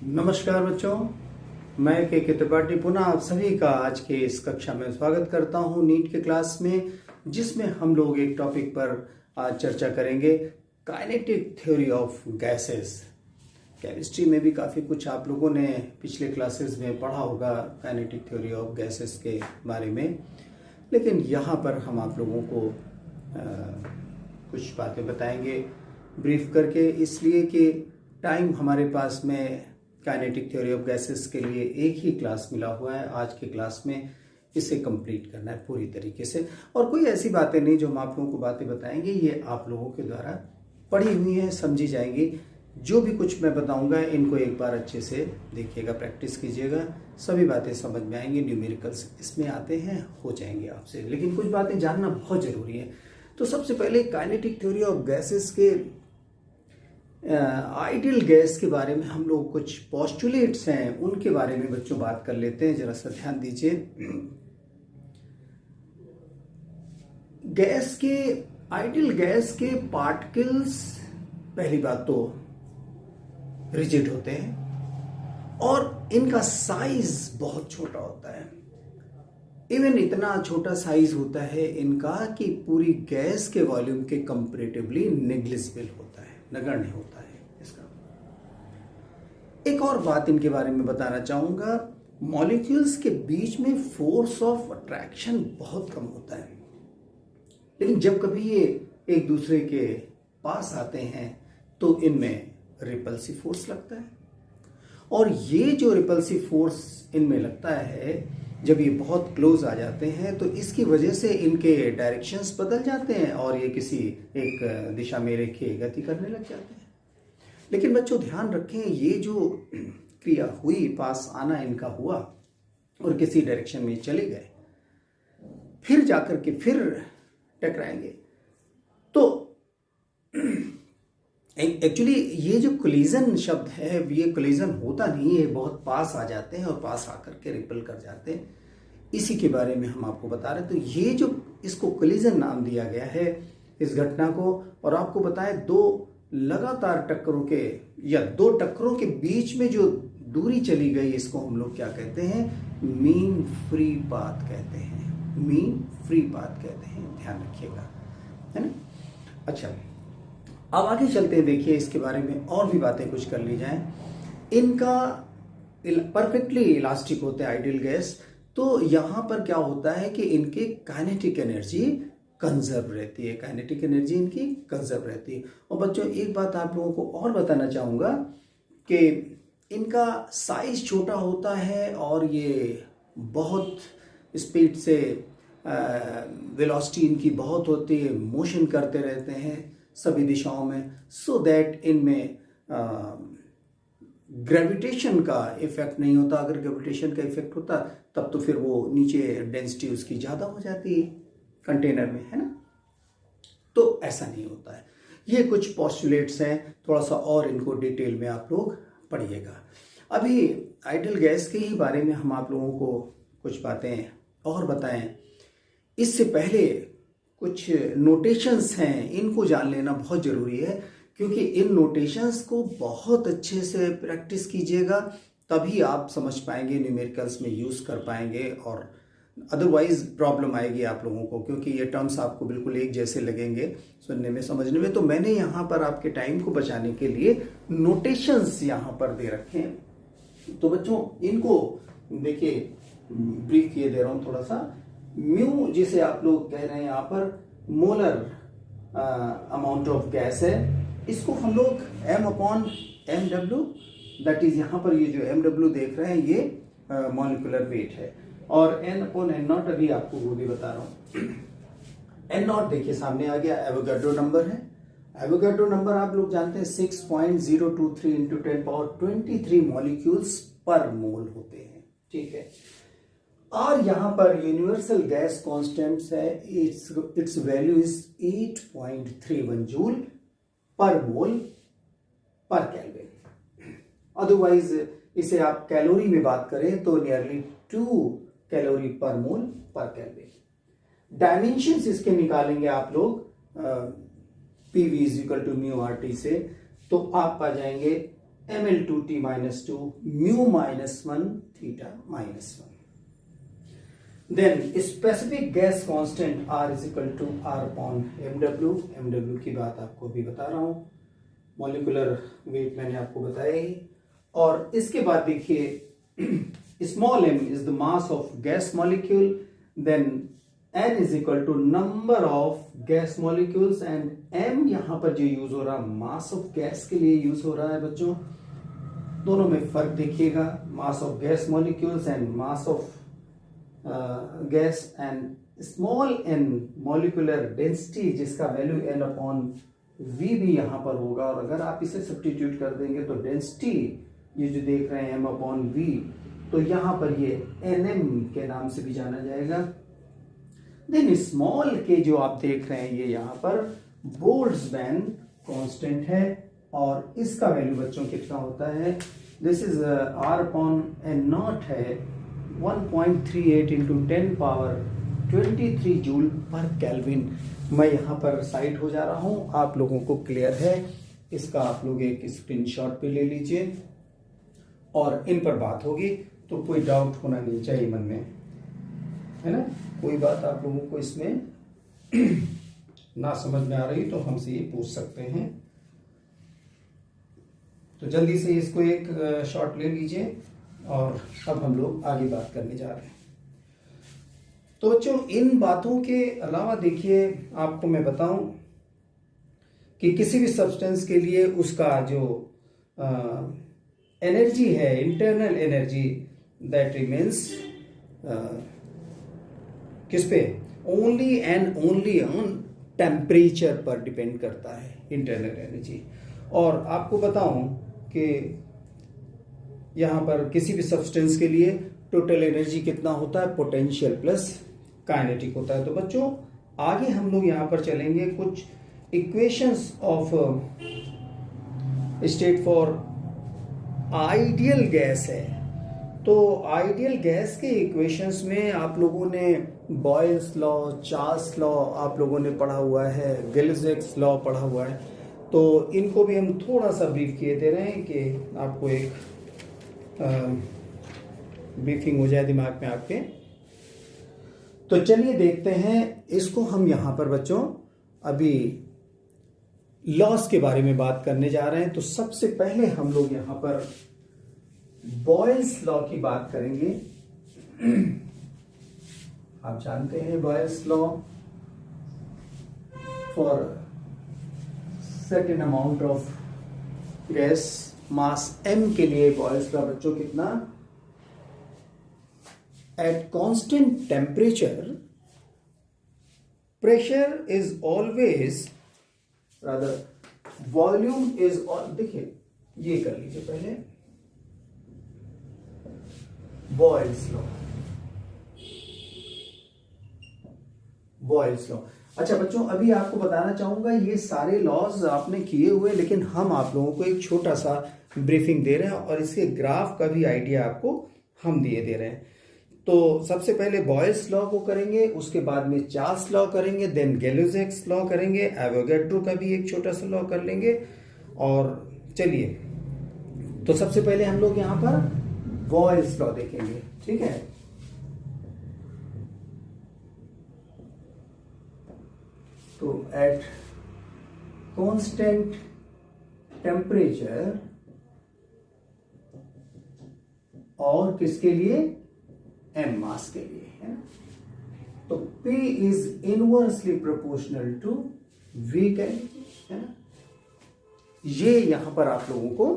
नमस्कार बच्चों, मैं के त्रिपाठी पुनः आप सभी का आज के इस कक्षा में स्वागत करता हूं नीट के क्लास में, जिसमें हम लोग एक टॉपिक पर आज चर्चा करेंगे, kinetic theory of gases. Chemistry में भी काफ़ी कुछ आप लोगों ने पिछले क्लासेस में पढ़ा होगा काइनेटिक थ्योरी ऑफ गैसेस के बारे में, लेकिन यहाँ पर हम आप लोगों को कुछ बातें बताएंगे ब्रीफ करके, इसलिए कि टाइम हमारे पास में काइनेटिक थ्योरी ऑफ गैसेस के लिए एक ही क्लास मिला हुआ है। आज के क्लास में इसे कंप्लीट करना है पूरी तरीके से, और कोई ऐसी बातें नहीं जो हम आप लोगों को बातें बताएंगे, ये आप लोगों के द्वारा पढ़ी हुई हैं, समझी जाएंगी। जो भी कुछ मैं बताऊंगा इनको एक बार अच्छे से देखिएगा, प्रैक्टिस कीजिएगा, सभी बातें समझ में आएंगी। न्यूमेरिकल्स इसमें आते हैं, हो जाएंगे आपसे, लेकिन कुछ बातें जानना बहुत जरूरी है। तो सबसे पहले काइनेटिक थ्योरी ऑफ गैसेस के आइडियल गैस के बारे में हम लोग कुछ पोस्टुलेट्स हैं उनके बारे में बच्चों बात कर लेते हैं। जरा सा ध्यान दीजिए। गैस के आइडियल गैस के पार्टिकल्स, पहली बात तो रिजिड होते हैं और इनका साइज बहुत छोटा होता है। इवन इतना छोटा साइज होता है इनका कि पूरी गैस के वॉल्यूम के कंपैरेटिवली नेग्लिजिबल होता है, नगण्य होता है इसका। एक और बात इनके बारे में बताना चाहूंगा, मॉलिक्यूल्स के बीच में फोर्स ऑफ अट्रैक्शन बहुत कम होता है, लेकिन जब कभी ये एक दूसरे के पास आते हैं तो इनमें रिपल्सिव फोर्स लगता है, और ये जो रिपल्सिव फोर्स इनमें लगता है जब ये बहुत क्लोज आ जाते हैं तो इसकी वजह से इनके डायरेक्शंस बदल जाते हैं और ये किसी एक दिशा में रेखीय गति करने लग जाते हैं। लेकिन बच्चों ध्यान रखें, ये जो क्रिया हुई, पास आना इनका हुआ और किसी डायरेक्शन में चले गए, फिर जाकर के फिर टकराएंगे, तो एक्चुअली ये जो कोलिजन शब्द है, ये कोलिजन होता नहीं है, बहुत पास आ जाते हैं और पास आकर के रिपल कर जाते हैं। इसी के बारे में हम आपको बता रहे हैं। तो ये जो इसको कोलिजन नाम दिया गया है इस घटना को, और आपको बताएं दो लगातार टक्करों के या दो टक्करों के बीच में जो दूरी चली गई, इसको हम लोग क्या कहते हैं, मीन फ्री पाथ कहते हैं। मीन फ्री पाथ कहते हैं, ध्यान रखिएगा, है ना। अच्छा, अब आगे चलते हैं। देखिए इसके बारे में और भी बातें कुछ कर ली जाएं। इनका परफेक्टली इलास्टिक होते हैं आइडियल गैस, तो यहां पर क्या होता है कि इनकी काइनेटिक एनर्जी कंजर्व रहती है, काइनेटिक एनर्जी इनकी कंजर्व रहती है। और बच्चों एक बात आप लोगों को और बताना चाहूंगा कि इनका साइज छोटा होता है और ये बहुत स्पीड से वेलोसिटी इनकी बहुत होती है, मोशन करते रहते हैं सभी दिशाओं में, सो दैट इनमें ग्रेविटेशन का इफेक्ट नहीं होता। अगर ग्रेविटेशन का इफेक्ट होता तब तो फिर वो नीचे डेंसिटी उसकी ज़्यादा हो जाती है कंटेनर में, है ना। तो ऐसा नहीं होता है। ये कुछ पोस्टुलेट्स हैं, थोड़ा सा और इनको डिटेल में आप लोग पढ़िएगा। अभी आइडियल गैस के ही बारे में हम आप लोगों को कुछ बातें और बताएं। इससे पहले कुछ नोटेशंस हैं, इनको जान लेना बहुत ज़रूरी है, क्योंकि इन नोटेशंस को बहुत अच्छे से प्रैक्टिस कीजिएगा, तभी आप समझ पाएंगे, न्यूमेरिकल्स में यूज़ कर पाएंगे, और अदरवाइज प्रॉब्लम आएगी आप लोगों को, क्योंकि ये टर्म्स आपको बिल्कुल एक जैसे लगेंगे सुनने में, समझने में। तो मैंने यहाँ पर आपके टाइम को बचाने के लिए नोटेशंस यहाँ पर दे रखे हैं। तो बच्चों इनको देखिए, ब्रीफ किए दे रहा हूँ थोड़ा सा। म्यू जिसे आप लोग कह रहे हैं यहाँ पर मोलर अमाउंट ऑफ गैस है, इसको हम लोग m/mw, दैट इज यहाँ पर ये जो mw देख रहे हैं ये मॉलिक्यूलर वेट है, और n/n0 अभी आपको वो भी बता रहा हूँ। n0 देखिए सामने आ गया, एवोगाड्रो नंबर है। एवोगाड्रो नंबर आप लोग जानते हैं 6.023 × 10⁻23 मॉलिक्यूल्स पर मोल होते हैं, ठीक है। और यहां पर यूनिवर्सल गैस कांस्टेंट है, its value is 8.31 joule per mole पर केल्विन। अदरवाइज इसे आप कैलोरी में बात करें तो नियरली 2 कैलोरी पर मोल पर केल्विन। डायमेंशंस इसके निकालेंगे आप लोग PV = μRT से, तो आप पा जाएंगे ml2t minus 2 mu minus 1 theta minus 1. Then specific gas constant R is equal to R upon mw. mw की बात आपको भी बता रहा हूं, मॉलिक्यूलर वेट मैंने आपको बताया ही। और इसके बाद देखिए small m is the mass of gas molecule, then n is equal to number of gas molecules, and m यहां पर जो यूज हो रहा है मास ऑफ गैस के लिए यूज हो रहा है बच्चों। दोनों में फर्क देखिएगा, मास of gas molecules and mass of gas, and small n molecular density जिसका वैल्यू n अपॉन v भी यहां पर होगा। और अगर आप इसे सब्स्टिट्यूट कर देंगे तो डेंसिटी ये जो देख रहे हैं m अपॉन v, तो यहां पर ये nm के नाम से भी जाना जाएगा। देन स्मॉल के जो आप देख रहे हैं ये यहां पर बोल्ट्जमैन कांस्टेंट है, और इसका वैल्यू बच्चों कितना होता है, this is r upon n not है 1.38 इंटू 10 पावर 23 जूल पर केल्विन। मैं यहाँ पर साइड हो जा रहा हूँ, आप लोगों को क्लियर है, इसका आप लोग एक स्क्रीनशॉट पे ले लीजिए और इन पर बात होगी, तो कोई डाउट होना नहीं चाहिए मन में, है ना। कोई बात आप लोगों को इसमें ना समझ में आ रही तो हमसे ये पूछ सकते हैं। तो जल्दी से इसको एक शॉट ले लीजिए, और अब हम लोग आगे बात करने जा रहे हैं। तो बच्चों इन बातों के अलावा देखिए आपको मैं बताऊं कि किसी भी सब्सटेंस के लिए उसका जो एनर्जी है, इंटरनल एनर्जी, दैट रिमेन्स किस पे, only and only on temperature पर डिपेंड करता है इंटरनल एनर्जी। और आपको बताऊं कि यहां पर किसी भी सब्सटेंस के लिए टोटल एनर्जी कितना होता है, पोटेंशियल प्लस काइनेटिक होता है। तो बच्चों आगे हम लोग यहां पर चलेंगे, कुछ equations of state for ideal gas है। तो आइडियल गैस के इक्वेशंस में आप लोगों ने बॉयल्स लॉ, चार्ल्स लॉ आप लोगों ने पढ़ा हुआ है, गिल्जेक्स लॉ पढ़ा हुआ है, तो इनको भी हम थोड़ा सा ब्रीफ किए दे रहे हैं कि आपको एक ब्रीफिंग हो जाए दिमाग में आपके। तो चलिए देखते हैं इसको। हम यहां पर बच्चों अभी लॉस के बारे में बात करने जा रहे हैं। तो सबसे पहले हम लोग यहां पर बॉयल्स लॉ की बात करेंगे। आप जानते हैं Boyle's law, for certain amount of gas mass m के लिए बॉयल्स लॉ बच्चों कितना, at constant temperature pressure is always, rather volume is, देखिए ये कर लीजिए पहले, बॉयल्स लॉ, बॉयल्स लॉ। अच्छा बच्चों अभी आपको बताना चाहूंगा, ये सारे लॉज आपने किए हुए, लेकिन हम आप लोगों को एक छोटा सा ब्रीफिंग दे रहे हैं और इसके ग्राफ का भी आइडिया आपको हम दे रहे हैं। तो सबसे पहले बॉयल्स लॉ को करेंगे, उसके बाद में चार्ल्स लॉ करेंगे, देन गैलोजेक्स लॉ करेंगे, एवोगैड्रो का भी एक छोटा सा लॉ कर लेंगे। और चलिए तो सबसे पहले हम लोग यहां पर बॉयल्स लॉ देखेंगे, ठीक है। तो एट कांस्टेंट टेम्परेचर, और किसके लिए, m मास के लिए, है ना। तो P is inversely proportional to V करेंगे, है ना। ये यहां पर आप लोगों को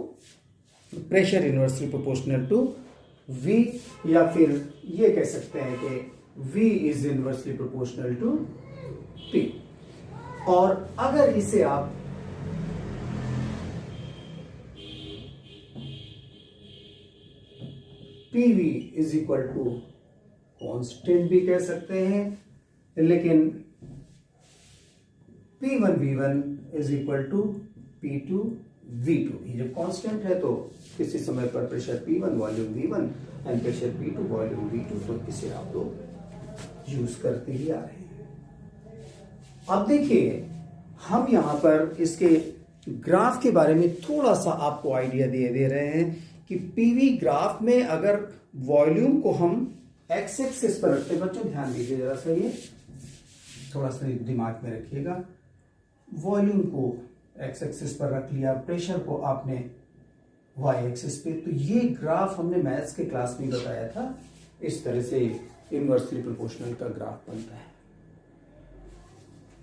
pressure inversely proportional to V, या फिर ये कह सकते हैं कि V is inversely proportional to P। और अगर इसे आप PV is equal to constant भी कह सकते हैं, लेकिन P1V1 is equal to P2V2। ये जब कांस्टेंट है तो किसी समय पर pressure P1 volume V1 and pressure P2 volume V2, तो इसे आप लोग यूज करते ही आ रहे हैं। अब देखिए हम यहां पर इसके ग्राफ के बारे में थोड़ा सा आपको आइडिया दे रहे हैं कि पीवी ग्राफ में अगर वॉल्यूम को हम एक्स एक्सिस पर रखते हैं, बच्चों ध्यान दीजिए जरा सा, ये थोड़ा सा दिमाग में रखिएगा। वॉल्यूम को एक्स एक्सिस पर रख लिया, प्रेशर को आपने वाई एक्सिस पे, तो ये ग्राफ हमने मैथ्स के क्लास में बताया था, इस तरह से इनवर्सली प्रोपोर्शनल का ग्राफ बनता है।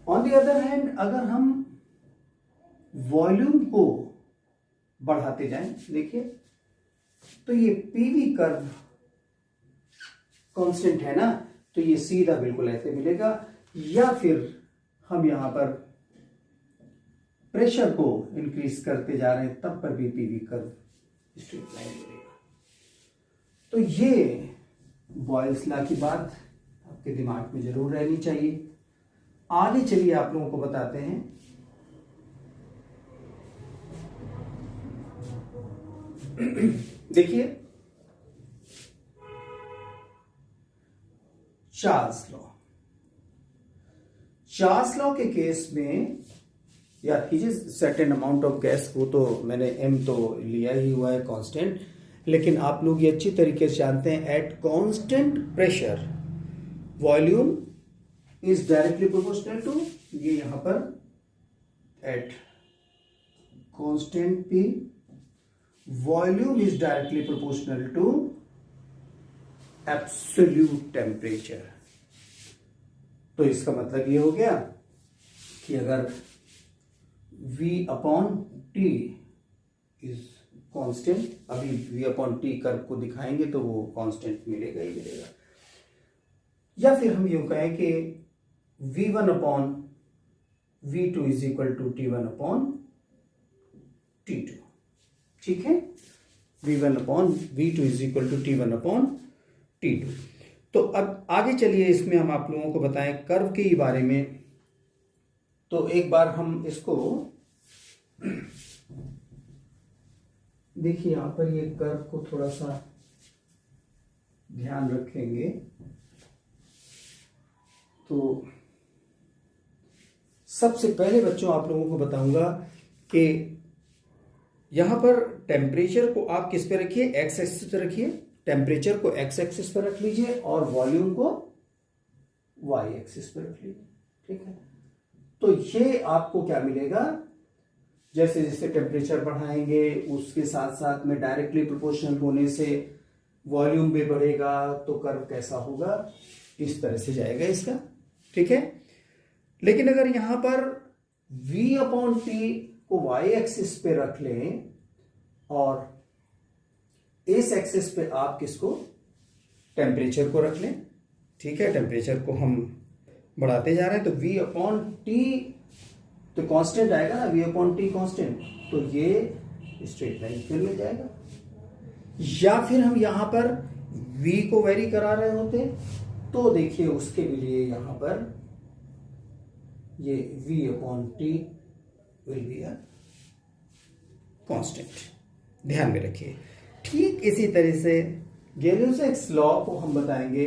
ऑन द अदर हैंड अगर हम वॉल्यूम को बढ़ाते जाएं, देखिए तो ये पीवी कर्व कांस्टेंट है ना, तो ये सीधा बिल्कुल ऐसे मिलेगा, या फिर हम यहां पर प्रेशर को इंक्रीज करते जा रहे हैं तब पर भी पीवी कर्व स्ट्रेट लाइन मिलेगा। तो ये बॉयल्स लॉ की बात आपके दिमाग में जरूर रहनी चाहिए। आगे चलिए आप लोगों को बताते हैं देखिए चार्ल्स लॉ। चार्ल्स लॉ के केस में याद कीजिए सर्टेन अमाउंट ऑफ गैस, वो तो मैंने एम तो लिया ही हुआ है कांस्टेंट, लेकिन आप लोग ये अच्छी तरीके से जानते हैं at constant pressure volume is directly proportional to, ये यहां पर at constant P volume is directly proportional to absolute temperature. तो इसका मतलब ये हो गया कि अगर V upon T is constant, अभी V अपॉन टी कर्व को दिखाएंगे तो वो कांस्टेंट मिलेगा ही मिलेगा, या फिर हम यूं कहें कि V1 upon V2 is equal to T1 upon T2, ठीक है, V1 upon V2 is equal to T1 upon T2। तो अब आगे चलिए इसमें हम आप लोगों को बताएं कर्व के बारे में। तो एक बार हम इसको देखिए, यहां पर ये कर्व को थोड़ा सा ध्यान रखेंगे तो सबसे पहले बच्चों आप लोगों को बताऊंगा कि यहां पर टेम्परेचर को आप किस पे रखिए, एक्स एक्सिस पे रखिए, टेम्परेचर को एक्स एक्सिस पर रख लीजिए और वॉल्यूम को वाई एक्सिस पर रख लीजिए, ठीक है। तो ये आपको क्या मिलेगा, जैसे जैसे टेम्परेचर बढ़ाएंगे उसके साथ साथ में डायरेक्टली प्रोपोर्शनल होने से वॉल्यूम भी बढ़ेगा, तो कर्व कैसा होगा, इस तरह से जाएगा इसका, ठीक है। लेकिन अगर यहां पर V अपॉन टी को वाई एक्सिस पे रख लें और इस एक्सिस पे आप किसको, टेम्परेचर को रख लें, ठीक है, टेम्परेचर को हम बढ़ाते जा रहे हैं, तो V अपॉन टी तो कांस्टेंट आएगा ना, V अपॉन टी कांस्टेंट, तो ये स्ट्रेट लाइन फिर मिल जाएगा। या फिर हम यहां पर V को वेरी करा रहे होते तो देखिए उसके लिए यहां पर ये V upon T will be a constant, ध्यान में रखिए। ठीक इसी तरह से गैलियोस लॉ को हम बताएंगे,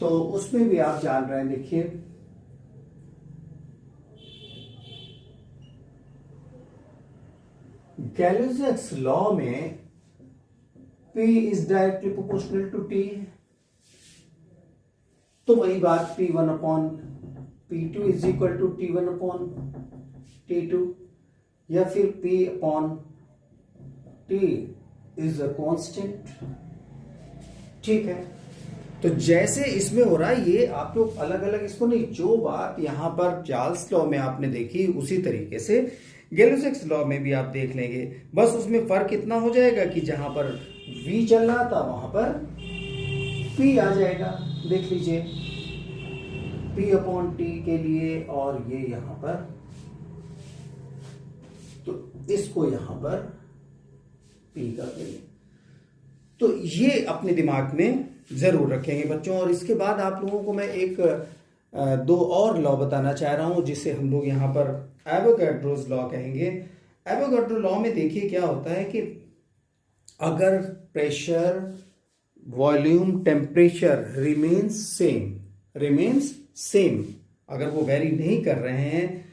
तो उसमें भी आप जान रहे हैं, देखिए गैलियोस लॉ में P is directly proportional to T, तो वही बात P1 upon P2 is equal to T1 upon T2, या फिर P upon T is a constant, ठीक है। तो जैसे इसमें हो रहा है, ये आप लोग अलग अलग इसको नहीं, जो बात यहां पर चार्ल्स लॉ में आपने देखी उसी तरीके से गैलियोस लॉ में भी आप देख लेंगे, बस उसमें फर्क इतना हो जाएगा कि जहां पर V चल रहा था वहां पर P आ जाएगा, देख लीजिए P अपॉन टी के लिए, और ये यहां पर, तो इसको यहां पर P कर देंगे। तो ये अपने दिमाग में जरूर रखेंगे बच्चों। और इसके बाद आप लोगों को मैं एक दो और लॉ बताना चाह रहा हूं, जिसे हम लोग यहां पर एवोगाड्रोस लॉ कहेंगे। एवोगाड्रो लॉ में देखिए क्या होता है कि अगर pressure, volume, temperature remains same, अगर वो वेरी नहीं कर रहे हैं,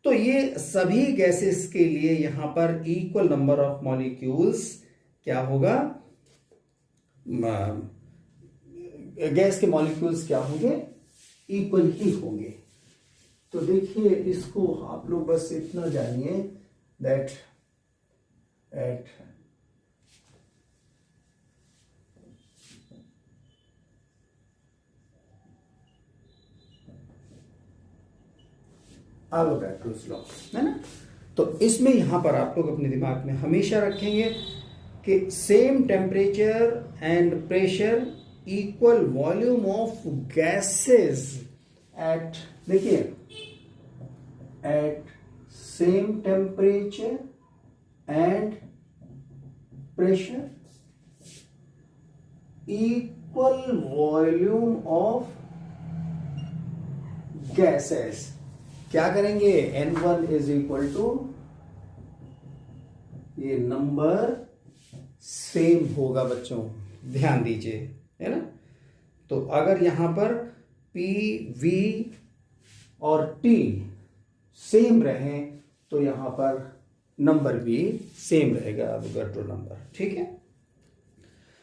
तो ये सभी गैसेस के लिए यहां पर इक्वल नंबर ऑफ मॉलिक्यूल्स क्या होगा, गैस के मॉलिक्यूल्स क्या होंगे, इक्वल ही होंगे। तो देखिए इसको आप लोग बस इतना जानिए दैट एट एवोगाड्रोस लॉ, है ना। तो इसमें यहां पर आप लोग अपने दिमाग में हमेशा रखेंगे कि same temperature and pressure equal volume of gases at, देखिए at same temperature and pressure equal volume of gases. क्या करेंगे, N1 इज इक्वल टू, ये नंबर सेम होगा बच्चों, ध्यान दीजिए, है ना। तो अगर यहां पर P, V और T सेम रहे तो यहां पर नंबर भी सेम रहेगा, एवोगाड्रो नंबर, ठीक है।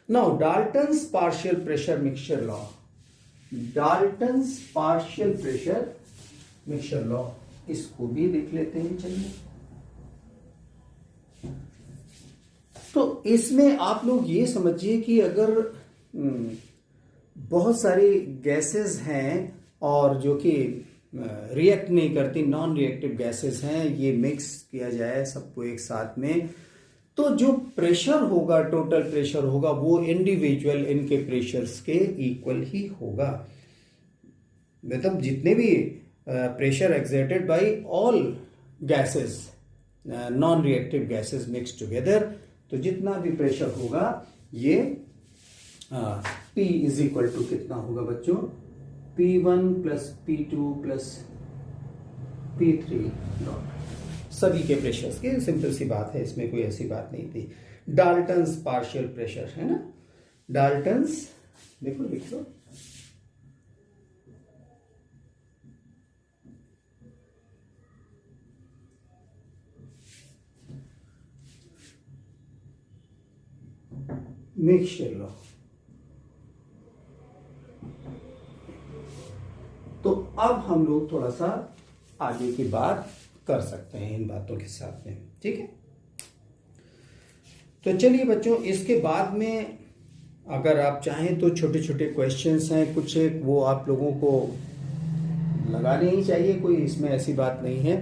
Now Dalton's partial pressure mixture law, Dalton's partial pressure mixture law, इसको भी देख लेते हैं, चलिए। तो इसमें आप लोग ये समझिए कि अगर बहुत सारी गैसेस हैं और जो कि रिएक्ट नहीं करती, नॉन रिएक्टिव गैसेस हैं, ये मिक्स किया जाए सबको एक साथ में, तो जो प्रेशर होगा, टोटल प्रेशर होगा, वो इंडिविजुअल इनके प्रेशर्स के इक्वल ही होगा। मतलब जितने भी pressure exerted bye all gases, non reactive gases mix together, तो जितना भी प्रेशर होगा ये P इज इक्वल टू कितना होगा बच्चों, P1 plus P2 plus P3 dot, सभी के प्रेशर्स की सिंपल सी बात है, इसमें कोई ऐसी बात नहीं थी। डाल्टन्स पार्शियल प्रेशर, है ना, डाल्टन्स, देखो लिख लो, मिक्सचर लॉ। तो अब हम लोग थोड़ा सा आगे की बात कर सकते हैं इन बातों के साथ में, ठीक है। तो चलिए बच्चों, इसके बाद में अगर आप चाहें तो छोटे छोटे क्वेश्चंस हैं कुछ, एक वो आप लोगों को लगाने ही चाहिए, कोई इसमें ऐसी बात नहीं है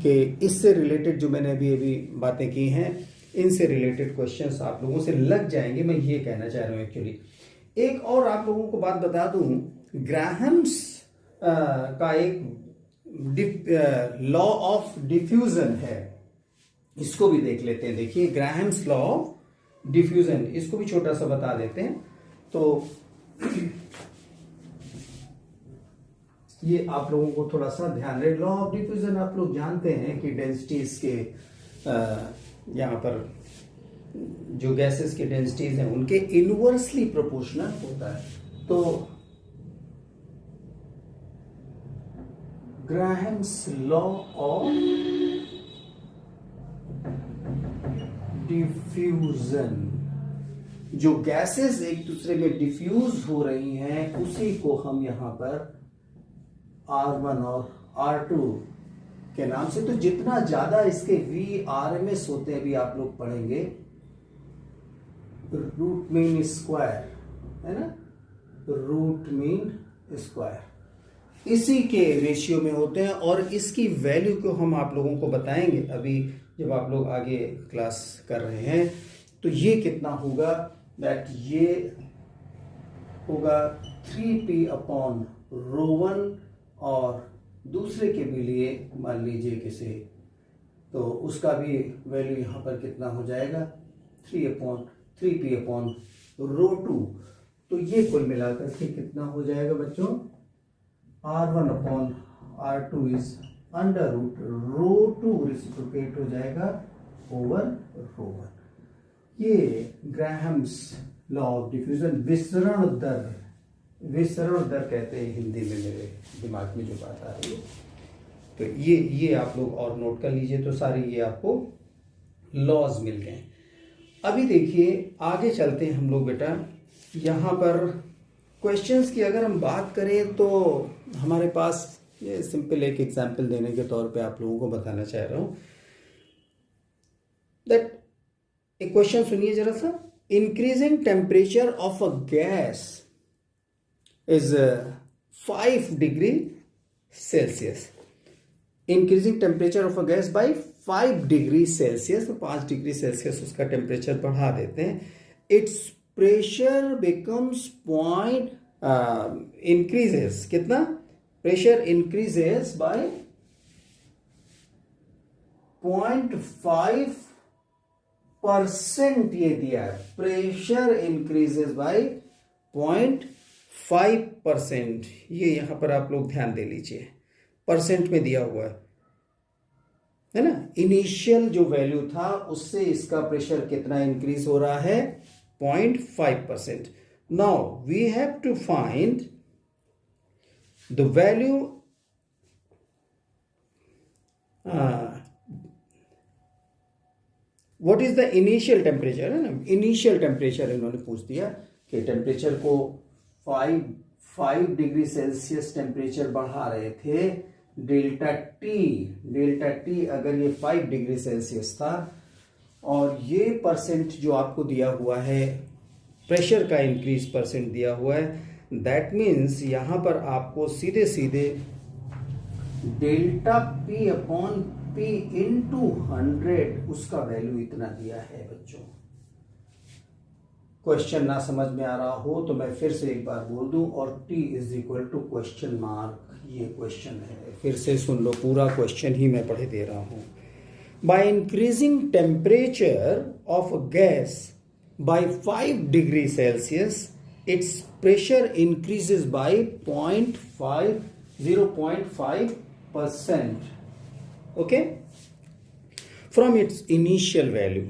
कि इससे रिलेटेड जो मैंने अभी अभी बातें की हैं इनसे रिलेटेड क्वेश्चंस आप लोगों से लग जाएंगे, मैं ये कहना चाह रहा हूं एक्चुअली। एक और आप लोगों को बात बता दूं, ग्राहम्स का एक लॉ ऑफ डिफ्यूजन है, इसको भी देख लेते हैं। देखिए ग्राहम्स लॉ ऑफ डिफ्यूजन, इसको भी छोटा सा बता देते हैं। तो ये आप लोगों को थोड़ा सा ध्यान रहे, लॉ ऑफ डिफ्यूजन आप लोग जानते हैं कि डेंसिटीज के यहाँ पर जो गैसेस के डेंसिटीज हैं उनके इनवर्सली प्रोपोर्शनल होता है। तो ग्राहम्स लॉ ऑफ डिफ्यूजन, जो गैसेस एक दूसरे में डिफ्यूज हो रही हैं उसी को हम यहां पर R1 और R2 के नाम से, तो जितना ज्यादा इसके VRMS होते हैं, भी आप लोग पढ़ेंगे, रूट मीन स्क्वायर, है ना, रूट मीन स्क्वायर, इसी के रेशियो में होते हैं। और इसकी वैल्यू को हम आप लोगों को बताएंगे अभी जब आप लोग आगे क्लास कर रहे हैं। तो ये कितना होगा, दैट ये होगा 3p अपॉन ρ1, और दूसरे के भी लिए मान लीजिए किसी, तो उसका भी वैल्यू यहाँ पर कितना हो जाएगा, 3p अपॉन ρ2। तो ये कुल मिलाकर के कितना हो जाएगा बच्चों, R1 upon R2 is under root ρ2 reciprocate हो जाएगा ओवर ρ1। ये ग्राहम्स लॉ ऑफ डिफ्यूजन, विसरण दर कहते हैं हिंदी में, मेरे दिमाग में जो बात आ रही है तो ये आप लोग और नोट कर लीजिए। तो सारे ये आपको लॉज मिल गए। अभी देखिए आगे चलते हैं हम लोग बेटा। यहाँ पर क्वेश्चंस की अगर हम बात करें तो हमारे पास ये सिंपल एक एग्जांपल देने के तौर पे आप लोगों को बताना चाह रहा हूँ दैट एक क्वेश्चन सुनिए जरा सा। Increasing temperature of a gas is 5 degree Celsius. Increasing temperature of a gas by 5 degree Celsius, तो 5 डिग्री सेल्सियस उसका टेम्परेचर बढ़ा देते हैं। It's pressure becomes point increases, कितना प्रेशर इंक्रीजेस बाय 0.5%। ये दिया है प्रेशर इंक्रीजेस बाय 0.5%। ये यहां पर आप लोग ध्यान दे लीजिए, परसेंट में दिया हुआ है ना। इनिशियल जो वैल्यू था उससे इसका प्रेशर कितना इंक्रीज हो रहा है, 0.5%। Now we have to find the value what is the initial temperature, है ना। इनिशियल टेम्परेचर इन्होंने पूछ दिया कि टेम्परेचर को 5 डिग्री सेल्सियस टेम्परेचर बढ़ा रहे थे। डेल्टा टी अगर ये 5 डिग्री सेल्सियस था और ये परसेंट जो आपको दिया हुआ है, प्रेशर का इंक्रीज परसेंट दिया हुआ है, दैट मीन्स यहां पर आपको सीधे सीधे delta P upon P into 100 उसका वैल्यू इतना दिया है बच्चों। क्वेश्चन ना समझ में आ रहा हो तो मैं फिर से एक बार बोल दूं, और T is equal to question mark, ये क्वेश्चन है। फिर से सुन लो, पूरा क्वेश्चन ही मैं पढ़े दे रहा हूं। By increasing temperature of gas by 5 degree Celsius it's pressure increases by 0.5%, okay, from its initial value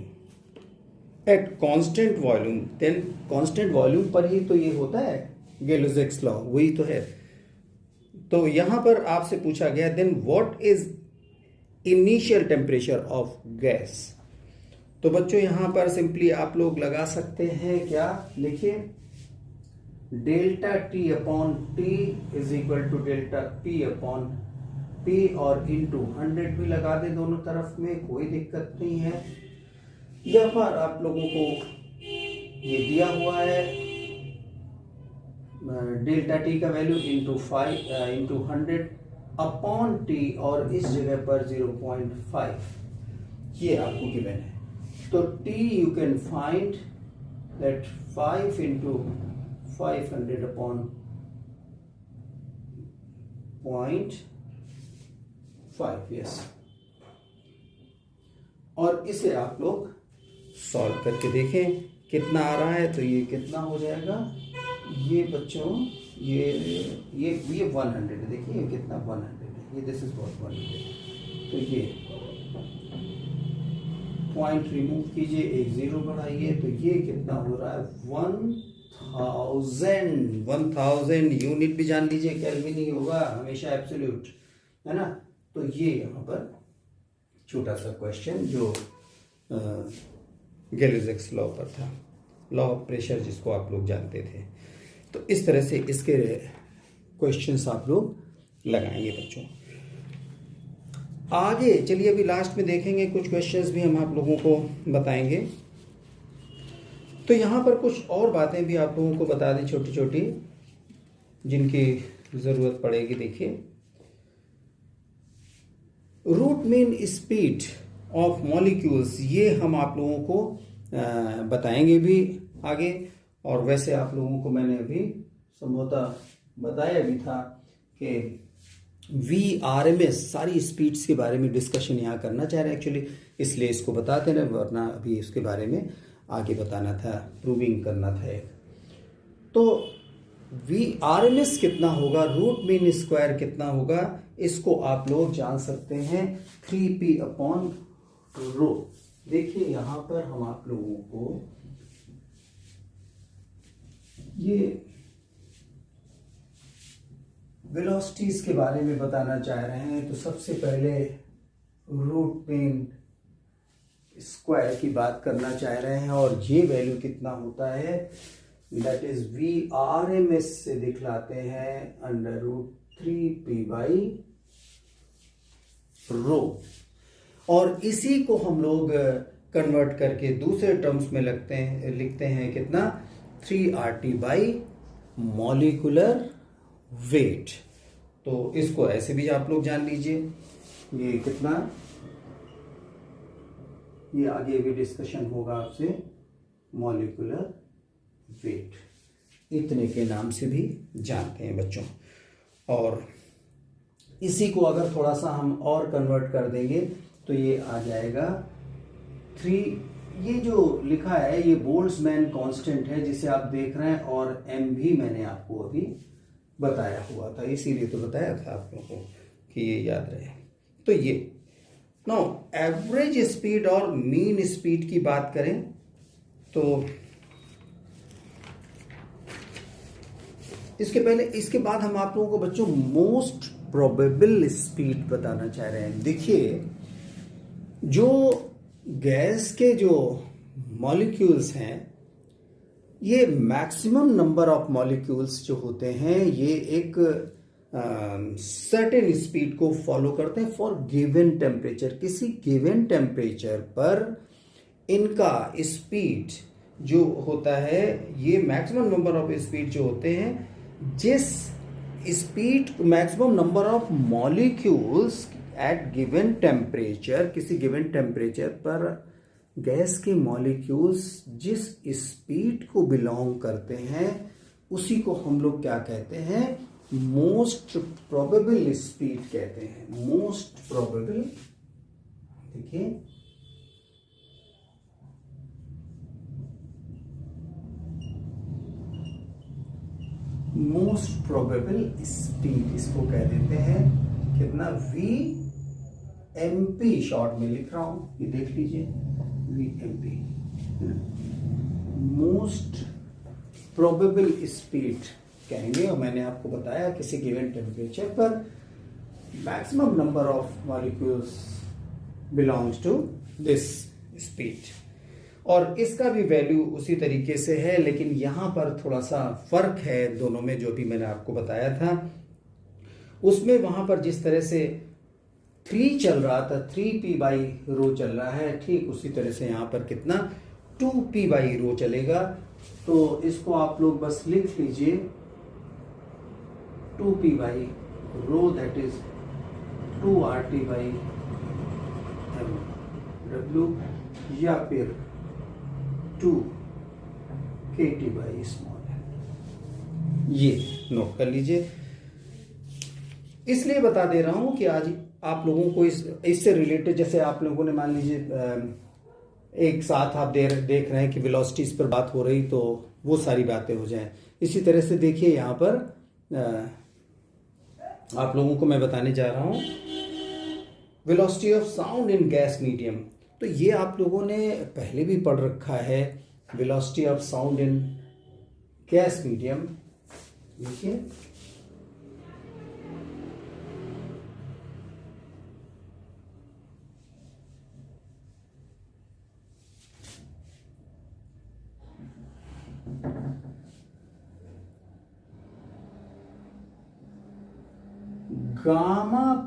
at constant volume। then constant volume पर ही तो ये होता है गैलोज़ेक्स लॉ, वही तो है। तो यहां पर आपसे पूछा गया then what is initial temperature of gas. तो बच्चों यहां पर सिंपली आप लोग लगा सकते हैं, क्या लिखिए, delta T upon T is equal to delta P upon P, और इंटू 100 भी लगा दे दोनों तरफ में, कोई दिक्कत नहीं है। यहाँ पर आप लोगों को ये दिया हुआ है डेल्टा टी का वैल्यू इंटू 100 अपॉन टी, और इस जगह पर 0.5 ये आपको गिवन है। तो T U can find that 5 into 500 upon 0.5, yes. और इसे आप लोग सॉल्व करके देखें कितना आ रहा है। तो ये कितना हो जाएगा, ये बच्चों ये 100 है, देखिए ये कितना 100 है, ये दिस इज व्हाट 100। तो ये पॉइंट रिमूव कीजिए, एक जीरो बढ़ाइए, तो ये कितना हो रहा है 1000 यूनिट भी जान लीजिए, केल्विन ही होगा हमेशा, एब्सोल्यूट, है ना। तो ये यहाँ पर छोटा सा क्वेश्चन जो गैलोज़ेक्स लॉ पर था, लॉ ऑफ प्रेशर जिसको आप लोग जानते थे। तो इस तरह से इसके क्वेश्चंस आप लोग लगाएंगे बच्चों। आगे चलिए अभी लास्ट में देखेंगे, कुछ क्वेश्चंस भी हम आप लोगों को बताएंगे। तो यहाँ पर कुछ और बातें भी आप लोगों को बता दें छोटी छोटी, जिनकी ज़रूरत पड़ेगी। देखिए, root mean speed of molecules, ये हम आप लोगों को बताएंगे भी आगे। और वैसे आप लोगों को मैंने अभी संभवतः बताया भी था कि VRMS सारी स्पीड्स के बारे में डिस्कशन यहाँ करना चाह रहे हैं एक्चुअली, इसलिए इसको बताते रहे, वरना अभी इसके बारे में आगे बताना था, प्रूविंग करना था एक। तो VRMS कितना होगा, रूट मीन स्क्वायर कितना होगा, इसको आप लोग जान सकते हैं 3p अपॉन रो। देखिए यहाँ पर हम आप लोगों को ये वेलोसिटीज के बारे में बताना चाह रहे हैं, तो सबसे पहले रूट मीन स्क्वायर की बात करना चाह रहे हैं, और ये वैल्यू कितना होता है, दैट इज VRMS से दिखलाते हैं √3p/ρ, और इसी को हम लोग कन्वर्ट करके दूसरे टर्म्स में लिखते हैं कितना, 3RT/मॉलिक्यूलर वेट। तो इसको ऐसे भी आप लोग जान लीजिए, ये कितना, ये आगे भी डिस्कशन होगा आपसे, मॉलिक्यूलर वेट इतने के नाम से भी जानते हैं बच्चों। और इसी को अगर थोड़ा सा हम और कन्वर्ट कर देंगे तो ये आ जाएगा 3, ये जो लिखा है ये बोल्ट्जमैन कांस्टेंट है जिसे आप देख रहे हैं, और m भी मैंने आपको अभी बताया हुआ था, इसीलिए तो बताया था आप लोगों को कि ये याद रहे। तो ये नो एवरेज स्पीड और मीन स्पीड की बात करें तो इसके बाद हम आप लोगों को बच्चों मोस्ट प्रोबेबल स्पीड बताना चाह रहे हैं। देखिए, जो गैस के जो मॉलिक्यूल्स हैं, ये मैक्सिमम नंबर ऑफ मॉलिक्यूल्स जो होते हैं ये एक सर्टेन स्पीड को फॉलो करते हैं फॉर गिवन टेम्परेचर। किसी गिवन टेम्परेचर पर इनका स्पीड जो होता है, ये मैक्सिमम नंबर ऑफ स्पीड जो होते हैं, जिस speed maximum number of molecules at given temperature, किसी गिवन टेम्परेचर पर गैस के मॉलिक्यूल्स जिस स्पीड को बिलोंग करते हैं उसी को हम लोग क्या कहते हैं, मोस्ट प्रोबेबल स्पीड कहते हैं। मोस्ट प्रोबेबल, देखिए मोस्ट प्रोबेबल स्पीड इसको कह देते हैं कितना, VMP शॉर्ट में लिख रहा हूं, ये देख लीजिए, VMP मोस्ट प्रोबेबल स्पीड कहेंगे। और मैंने आपको बताया किसी गिवन टेम्परेचर पर maximum number of molecules belongs to this speed, और इसका भी वैल्यू उसी तरीके से है, लेकिन यहां पर थोड़ा सा फर्क है दोनों में। जो भी मैंने आपको बताया था उसमें वहां पर जिस तरह से 3 चल रहा था, 3p/ρ चल रहा है, ठीक उसी तरह से यहां पर कितना 2p/ρ चलेगा। तो इसको आप लोग बस लिख लीजिए 2p/ρ, दैट इज 2RT/mW, या फिर 2kT/स्मॉल, ये नोट कर लीजिए। इसलिए बता दे रहा हूं कि आज आप लोगों को इससे रिलेटेड, जैसे आप लोगों ने मान लीजिए एक साथ आप देख रहे हैं कि वेलोसिटीज पर बात हो रही, तो वो सारी बातें हो जाएं। इसी तरह से देखिए यहां पर आप लोगों को मैं बताने जा रहा हूं velocity of sound in gas medium. तो ये आप लोगों ने पहले भी पढ़ रखा है, velocity of sound in gas medium. देखिए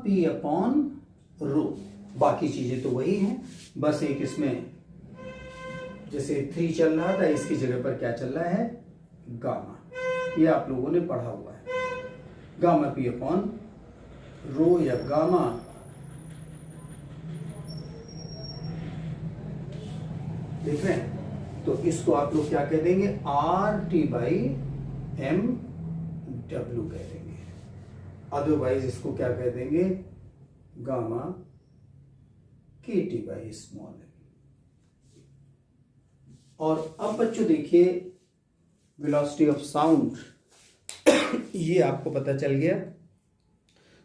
P/ρ, बाकी चीजें तो वही हैं, बस एक इसमें जैसे 3 चल रहा था, इसकी जगह पर क्या चल रहा है, गामा। ये आप लोगों ने पढ़ा हुआ है, P/ρ या गामा। देख रहे हैं, तो इसको आप लोग क्या कह देंगे, RT/mW कह देंगे, अदरवाइज इसको क्या कह देंगे, गामा kT/स्मॉल। और अब बच्चों देखिए वेलोसिटी ऑफ साउंड ये आपको पता चल गया।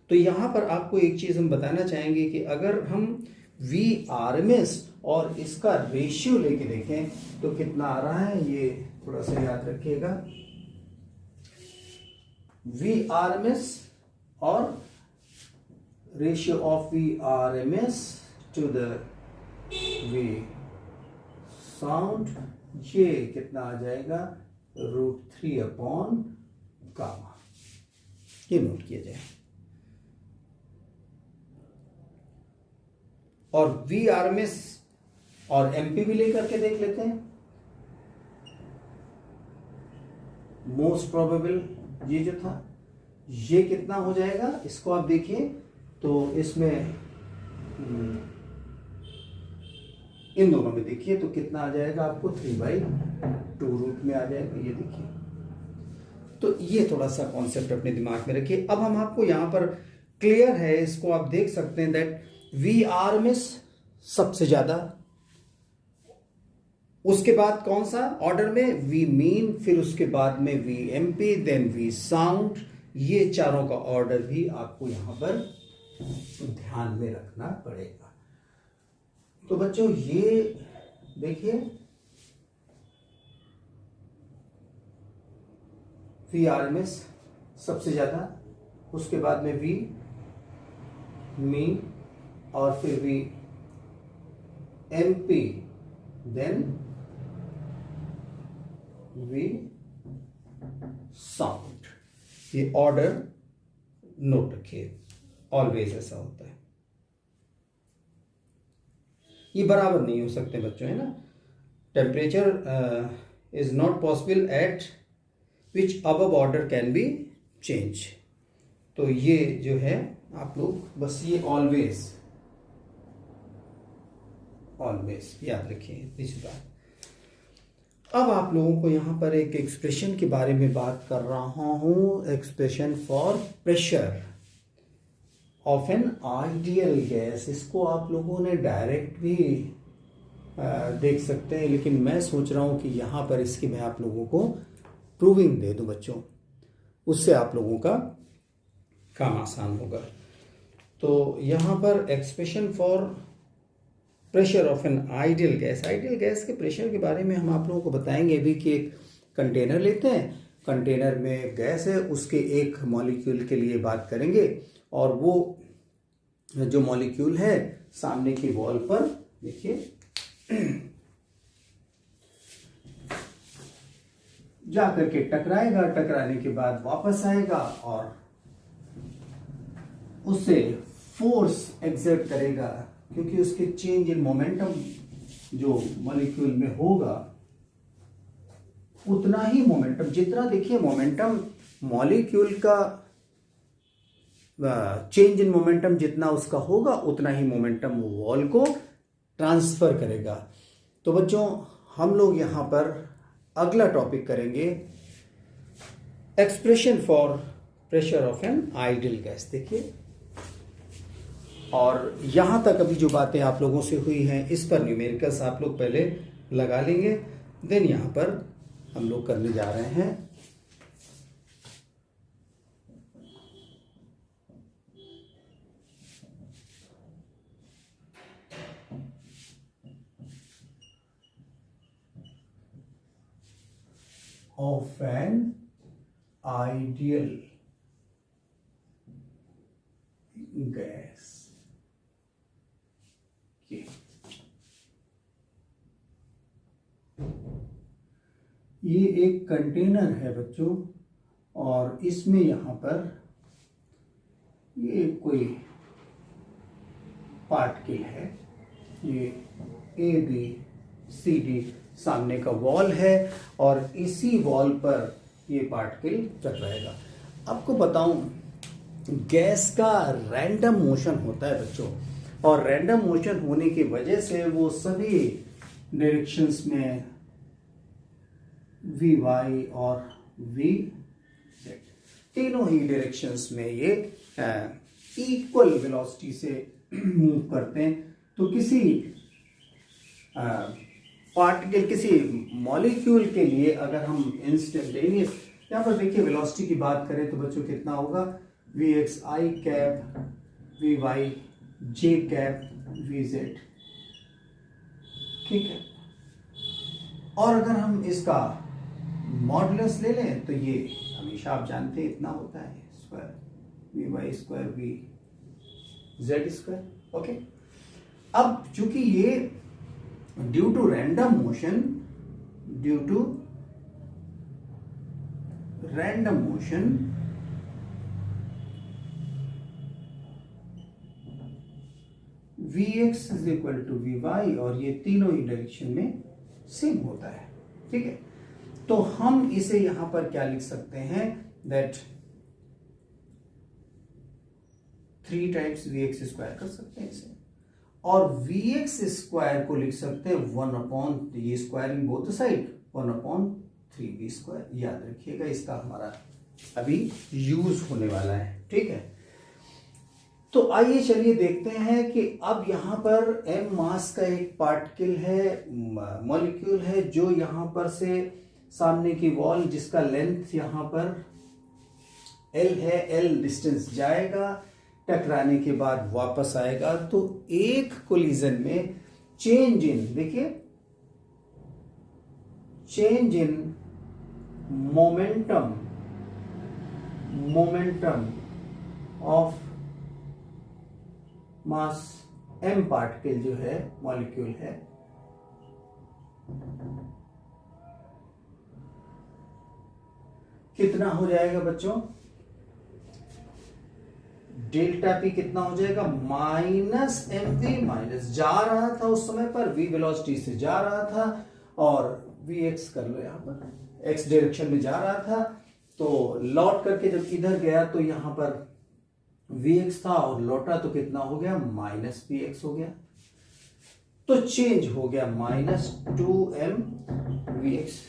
तो यहां पर आपको एक चीज हम बताना चाहेंगे कि अगर हम VRMS और इसका रेशियो लेके देखें तो कितना आ रहा है, ये थोड़ा सा याद रखिएगा। VRMS और ratio of V R M S to the V sound, ये कितना आ जाएगा, √3 अपॉन गामा। ये नोट किया जाए। और वी आर एम एस और एमपी भी लेकर के देख लेते हैं। मोस्ट प्रोबेबल ये जो था, ये कितना हो जाएगा, इसको आप देखिए तो इसमें इन दोनों में देखिए तो कितना आ जाएगा आपको, 3/2 रूट में आ जाएगा। ये देखिए, तो ये थोड़ा सा कॉन्सेप्ट अपने दिमाग में रखिए। अब हम आपको यहां पर क्लियर है, इसको आप देख सकते हैं that V R M S सबसे ज्यादा, उसके बाद कौन सा ऑर्डर में, वी मीन, फिर उसके बाद में V M P, then V sound. ये चारों का ऑर्डर भी आपको यहां पर ध्यान में रखना पड़ेगा। तो बच्चों ये देखिए, वी आर एम एस सबसे ज्यादा, उसके बाद में वी मी, और फिर V M P, then V sound. ये ऑर्डर नोट रखिए, ऑलवेज ऐसा होता है। ये बराबर नहीं हो सकते बच्चों, है ना। Temperature is not possible at which above order can be change. तो ये जो है आप लोग बस ये ऑलवेज याद रखिए इस बात। अब आप लोगों को यहां पर एक एक्सप्रेशन के बारे में बात कर रहा हूं, expression for pressure of an ideal gas. इसको आप लोगों ने डायरेक्ट भी देख सकते हैं, लेकिन मैं सोच रहा हूं कि यहां पर इसकी मैं आप लोगों को प्रूविंग दे दूं बच्चों, उससे आप लोगों का काम आसान होगा। तो यहां पर expression for pressure of an ideal gas, ideal gas के प्रेशर के बारे में हम आप लोगों को बताएंगे भी कि एक कंटेनर लेते हैं, कंटेनर में गैस है, उसके एक मॉलिक्यूल के लिए बात करेंगे, और वो जो मॉलिक्यूल है सामने की वॉल पर देखिए जाकर के टकराएगा, टकराने के बाद वापस आएगा और उससे फोर्स एक्सर्ट करेगा, क्योंकि उसके चेंज इन मोमेंटम जो मॉलिक्यूल में होगा उतना ही मोमेंटम, जितना देखिए मोमेंटम मॉलिक्यूल का चेंज इन मोमेंटम जितना उसका होगा उतना ही मोमेंटम वॉल को ट्रांसफर करेगा। तो बच्चों हम लोग यहां पर अगला टॉपिक करेंगे expression for pressure of an ideal gas. देखिए, और यहां तक अभी जो बातें आप लोगों से हुई हैं इस पर न्यूमेरिकल्स आप लोग पहले लगा लेंगे, देन यहां पर हम लोग करने जा रहे हैं of an ideal gas। ये एक कंटेनर है बच्चों, और इसमें यहां पर ये कोई पार्टिकल है, ये ABCD सामने का वॉल है, और इसी वॉल पर ये पार्टिकल टकराएगा। आपको बताऊं, गैस का रैंडम मोशन होता है बच्चों, और रैंडम मोशन होने की वजह से वो सभी डायरेक्शंस में VY और VZ तीनों ही डायरेक्शंस में ये इक्वल वेलोसिटी से मूव करते हैं। तो किसी पार्टिकल, किसी मॉलिक्यूल के लिए अगर हम इंस्टेंटेनियस, यहाँ पर देखिए वेलोसिटी की बात करें तो बच्चों कितना होगा, Vxi cap, Vy j cap, Vz, ठीक है। और अगर हम इसका मॉडुलस ले लें तो ये हमेशा आप जानते हैं इतना होता है square V Y square V Z square. Okay, अब चूंकि ये due to random motion V X is equal to V Y, और ये तीनों ही डायरेक्शन में सेम होता है। ठीक है, तो हम इसे यहां पर क्या लिख सकते हैं, that 3 times V X square कर सकते हैं इसे, और वी एक्स स्क्वायर को लिख सकते हैं 1 ये स्क्वायरिंग बोथ साइड 1/3 स्क्वायर। याद रखिएगा, इसका हमारा अभी यूज होने वाला है। ठीक है, तो आइए चलिए देखते हैं कि अब यहां पर m मास का एक पार्टिकल है, मॉलिक्यूल है, जो यहां पर से सामने की वॉल जिसका लेंथ यहां पर l है, l डिस्टेंस जाएगा, टकराने के बाद वापस आएगा, तो एक कोलिजन में चेंज इन, देखिए change in momentum of mass m particle जो है, मॉलिक्यूल है, कितना हो जाएगा बच्चों, डेल्टा पी कितना हो जाएगा, माइनस एम वी, माइनस जा रहा था उस समय पर, वी वेलोसिटी से जा रहा था, और वी एक्स कर लो, यहां पर एक्स डायरेक्शन में जा रहा था, तो लौट करके जब इधर गया तो यहां पर वी एक्स था, और लौटा तो कितना हो गया, माइनस पी एक्स हो गया, तो चेंज हो गया -2m वी एक्स।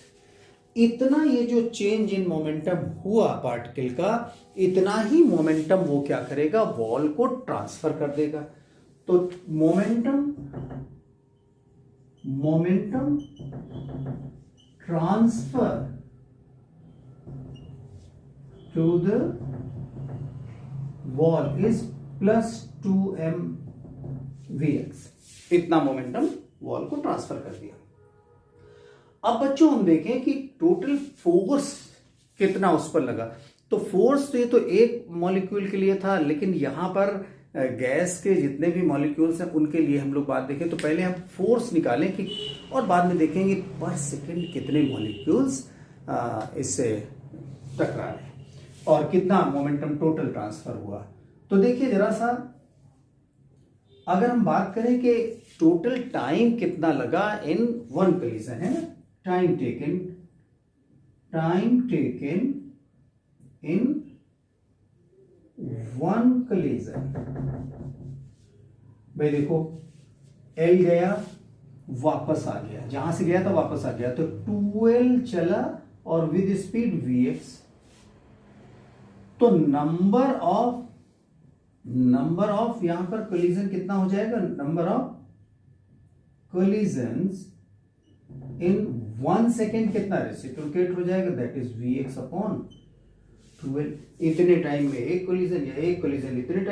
इतना ये जो चेंज इन मोमेंटम हुआ पार्टिकल का, इतना ही मोमेंटम वो क्या करेगा, वॉल को ट्रांसफर कर देगा। तो momentum transfer to the wall is +2m vx। इतना मोमेंटम वॉल को ट्रांसफर कर दिया। अब बच्चों हम देखें कि टोटल फोर्स कितना उस पर लगा। तो फोर्स तो ये तो एक मॉलिक्यूल के लिए था, लेकिन यहां पर गैस के जितने भी मॉलिक्यूल्स हैं उनके लिए हम लोग बात देखें तो पहले हम फोर्स निकालें कि, और बाद में देखेंगे पर सेकंड कितने मॉलिक्यूल्स इससे टकरा रहे और कितना मोमेंटम टोटल ट्रांसफर हुआ। तो देखिए जरा सा, अगर हम बात करें कि टोटल टाइम कितना लगा इन वन कोलिजन, है ना, time taken in one collision. भाई देखो, L गया वापस आ गया, जहां से गया था वापस आ गया, तो 2L चला और विद स्पीड Vx। तो नंबर ऑफ यहां पर कोलिजन कितना हो जाएगा, number of collisions in 1 second कितना रेसिप्रोकेट हो जाएगा, that is Vx upon 2L। इतने टाइम में एक कोलिजन या एक कोलिजन इतने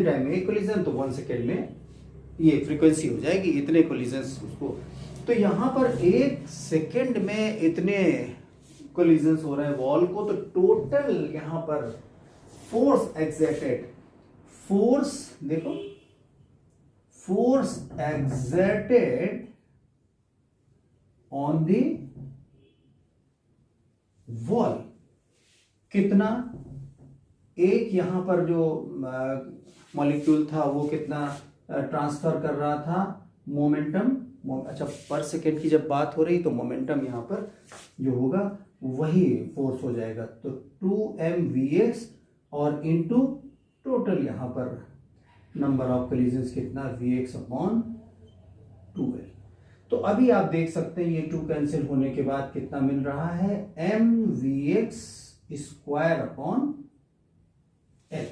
टाइम में एक कोलिजन, तो 1 सेकेंड में ये फ्रीक्वेंसी हो जाएगी, इतने कोलिजन्स उसको। तो यहां पर 1 सेकेंड में इतने कोलिजन्स हो रहे हैं वॉल को, तो टोटल यहां पर फोर्स एक्सर्टेड, देखो force exerted on the wall कितना, एक यहां पर जो मॉलिक्यूल था वो कितना ट्रांसफर कर रहा था मोमेंटम, अच्छा पर सेकेंड की जब बात हो रही तो मोमेंटम यहां पर जो होगा वही फोर्स हो जाएगा, तो 2mvx और इनटू टोटल यहां पर नंबर ऑफ कोलिजन्स कितना, Vx अपॉन 2L। तो अभी आप देख सकते हैं ये 2 कैंसिल होने के बाद कितना मिल रहा है, mvx स्क्वायर अपॉन L।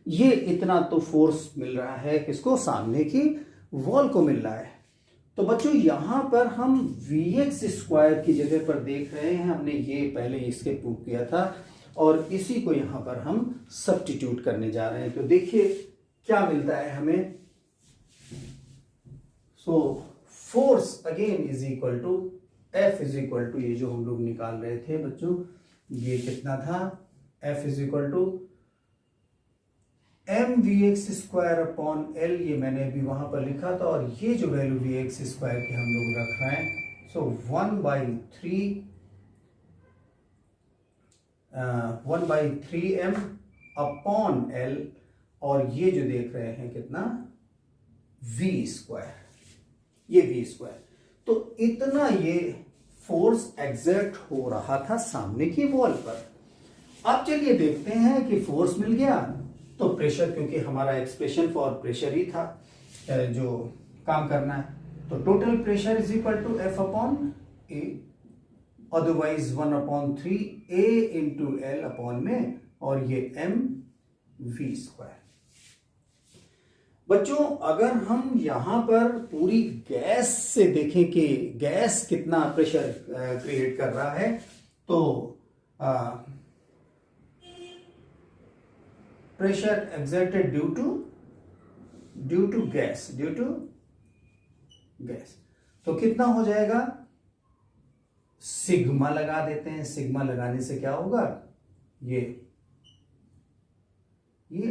ये इतना तो फोर्स मिल रहा है किसको, सामने की वॉल को मिल रहा है। तो बच्चों यहां पर हम Vx स्क्वायर की जगह पर देख रहे हैं, हमने ये पहले इसके प्रूव किया था, और इसी को यहां पर हम सब्स्टिट्यूट करने जा रहे हैं। तो देखिए क्या मिलता है हमें। So force again is equal to F is equal to, ये जो हम लोग निकाल रहे थे बच्चों, ये कितना था F is equal to M V X square upon L, ये मैंने अभी वहां पर लिखा था, और ये जो वैल्यू वी एक्स स्क्वायर की हम लोग रख रहे हैं, सो 1/3 एम अपॉन एल, और ये जो देख रहे हैं कितना, वी स्क्वायर, ये वी स्क्वायर। तो इतना ये फोर्स एग्जर्ट हो रहा था सामने की वॉल पर। अब चलिए देखते हैं कि फोर्स मिल गया तो प्रेशर, क्योंकि हमारा एक्सप्रेशन फॉर प्रेशर ही था जो काम करना है, तो total pressure is equal to F upon A, otherwise 1/3 A into L upon में, और ये एम वी स्क्वायर। बच्चों अगर हम यहां पर पूरी गैस से देखें कि गैस कितना प्रेशर क्रिएट कर रहा है, तो pressure exerted due to gas, तो कितना हो जाएगा, सिग्मा लगा देते हैं। सिग्मा लगाने से क्या होगा, ये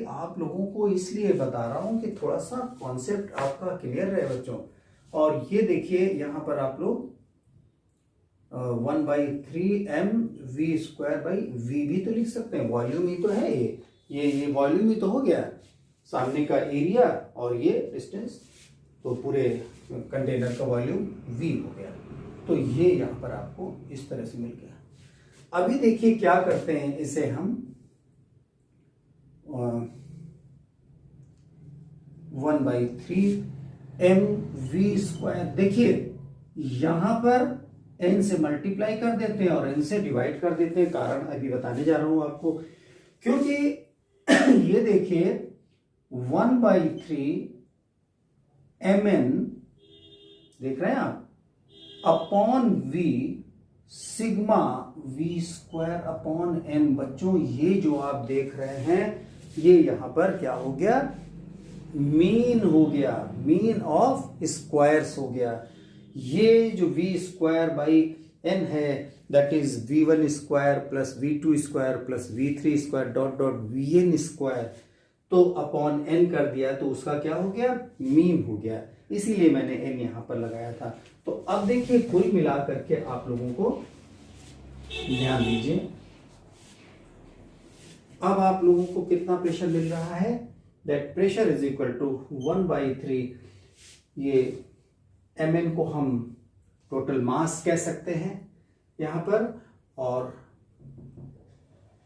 आप लोगों को इसलिए बता रहा हूं कि थोड़ा सा कॉन्सेप्ट आपका क्लियर रहे बच्चों। और ये देखिए यहां पर आप लोग 1/3 M V square by V भी तो लिख सकते हैं, वॉल्यूम ही तो है ये वॉल्यूम ही तो हो गया, सामने का एरिया और ये डिस्टेंस, तो पूरे कंटेनर का वॉल्यूम वी हो गया। तो ये यहां पर आपको इस तरह से मिल गया। अभी देखिए क्या करते हैं, इसे हम 1/3 एम वी स्क्वायर, देखिए यहां पर n से मल्टीप्लाई कर देते हैं और n से डिवाइड कर देते हैं। कारण अभी बताने जा रहा हूं आपको, क्योंकि ये देखिए 1/3 mn, देख रहे हैं आप, upon V sigma V square upon n। बच्चों ये जो आप देख रहे हैं, ये यहां पर क्या हो गया, मीन हो गया, मीन ऑफ स्क्वायर्स हो गया। ये जो वी स्क्वायर बाई एन है, that is v1 square plus v2 square plus v3 square dot dot vn square, तो अपॉन n कर दिया, तो उसका क्या हो गया, मीन हो गया। इसीलिए मैंने n यहां पर लगाया था। तो अब देखिए कुल मिलाकर के आप लोगों को ध्यान दीजिए, अब आप लोगों को कितना प्रेशर मिल रहा है, that pressure is equal to 1/3, ये mn को हम टोटल मास कह सकते हैं यहां पर, और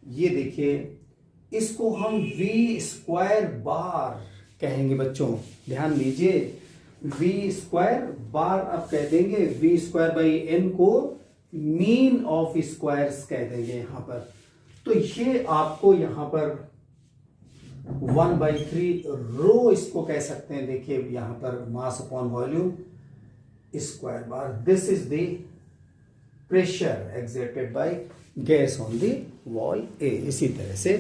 ये देखिए इसको हम वी स्क्वायर बार कहेंगे। बच्चों ध्यान दीजिए, वी स्क्वायर बार अब कह देंगे, वी स्क्वायर बाई एन को मीन ऑफ स्क्वायर्स कह देंगे यहां पर। तो ये आपको यहां पर 1/3 रो इसको कह सकते हैं। देखिए यहां पर mass upon volume square bar, this is the pressure exerted by gas on the wall A. इसी तरह से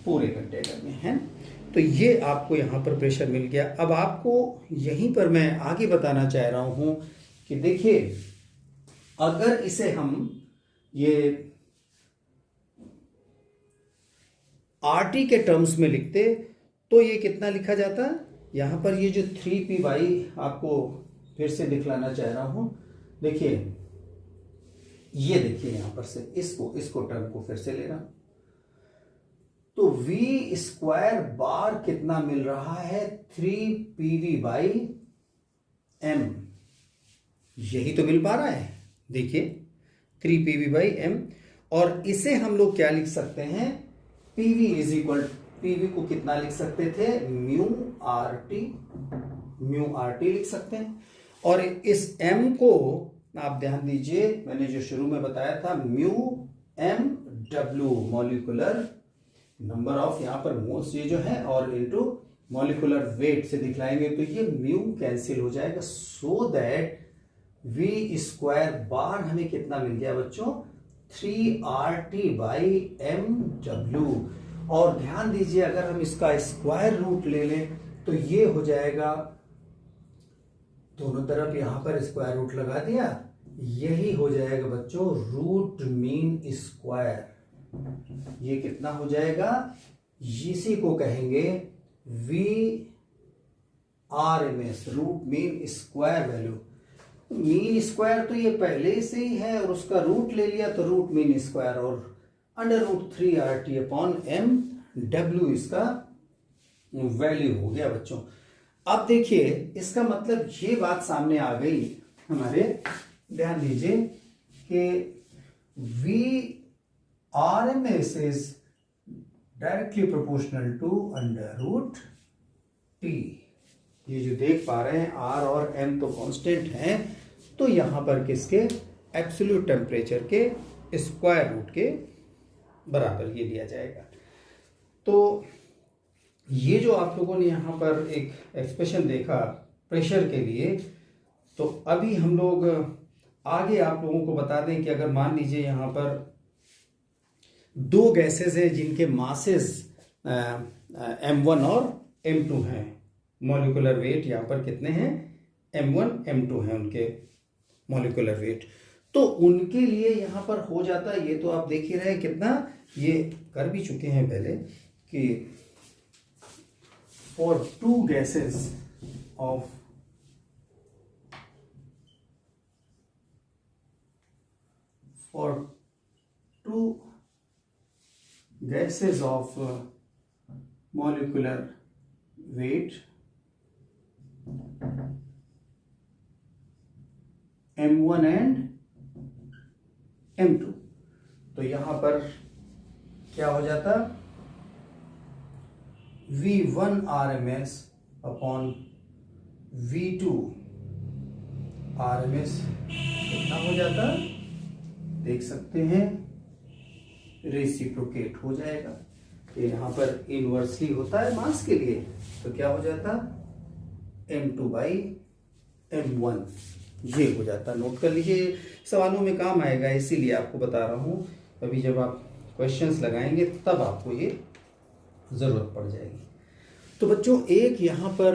पूरे कंटेनर में है। तो ये आपको यहां पर प्रेशर मिल गया। अब आपको यहीं पर मैं आगे बताना चाह रहा हूं कि देखिए अगर इसे हम ये RT के टर्म्स में लिखते तो ये कितना लिखा जाता, यहां पर ये जो 3py आपको फिर से दिखलाना चाह रहा हूं। देखिए ये देखिए यहां पर से इसको टर्म को फिर से ले रहा हूं, तो v स्क्वायर बार कितना मिल रहा है, 3pv/m, यही तो मिल पा रहा है। देखिए 3pv/m, और इसे हम लोग क्या लिख सकते हैं, pv इज इक्वल, pv को कितना लिख सकते थे, म्यू RT लिख सकते हैं। और इस m को आप ध्यान दीजिए, मैंने जो शुरू में बताया था, mu MW molecular number of, यहां पर मोल्स ये जो है, और इनटू मॉलिक्यूलर वेट से दिखलाएंगे तो ये म्यू कैंसिल हो जाएगा, so that v square bar हमें कितना मिल गया बच्चों, 3RT/mW। और ध्यान दीजिए अगर हम इसका स्क्वायर रूट ले लें तो ये हो जाएगा, दोनों तरफ यहां पर स्क्वायर रूट लगा दिया, यही हो जाएगा बच्चों रूट मीन स्क्वायर। ये कितना हो जाएगा, इसी को कहेंगे VRMS, root mean square value. Mean square तो ये पहले से ही है और उसका रूट ले लिया तो रूट मीन स्क्वायर, और √3RT/m/W इसका वैल्यू हो गया बच्चों। अब देखिए इसका मतलब ये बात सामने आ गई हमारे, ध्यान दीजिए कि VRMS is directly proportional to √T। ये जो देख पा रहे हैं R और M तो कांस्टेंट हैं, तो यहां पर किसके, एब्सोल्यूट टेम्परेचर के स्क्वायर रूट के बराबर ये लिया जाएगा। तो ये जो आप लोगों ने यहां पर एक एक्सप्रेशन देखा प्रेशर के लिए, तो अभी हम लोग आगे आप लोगों को बता दें कि अगर मान लीजिए यहां पर दो गैसेस हैं जिनके मासेस M1 और M2 हैं, मॉलिक्यूलर वेट यहां पर कितने हैं, M1 M2 हैं उनके मॉलिक्यूलर वेट, तो उनके लिए यहां पर हो जाता है, ये तो आप देख ही रहे हैं कितना, ये कर भी चुके हैं पहले कि for two gases of molecular weight M1 and M2, तो यहां पर क्या हो जाता, V1 RMS upon V2 RMS कितना हो जाता, देख सकते हैं रेसिप्रोकेट हो जाएगा। तो यहां पर इनवर्सली होता है मास के लिए, तो क्या हो जाता, M2/M1 ये हो जाता। नोट कर लीजिए, सवालों में काम आएगा, इसीलिए आपको बता रहा हूं। अभी जब आप क्वेश्चंस लगाएंगे तब आपको ये जरूरत पड़ जाएगी। तो बच्चों एक यहां पर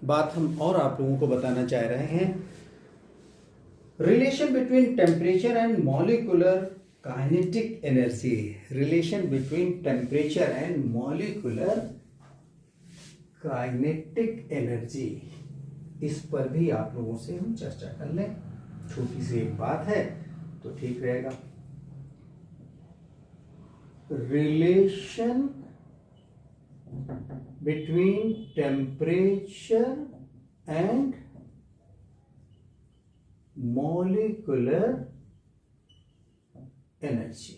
बात हम और आप लोगों को बताना चाह रहे हैं, relation between temperature and molecular kinetic energy. Relation between temperature and molecular kinetic energy, इस पर भी आप लोगों से हम चर्चा कर लें। छोटी सी एक बात है तो ठीक रहेगा। Relation between temperature and molecular energy,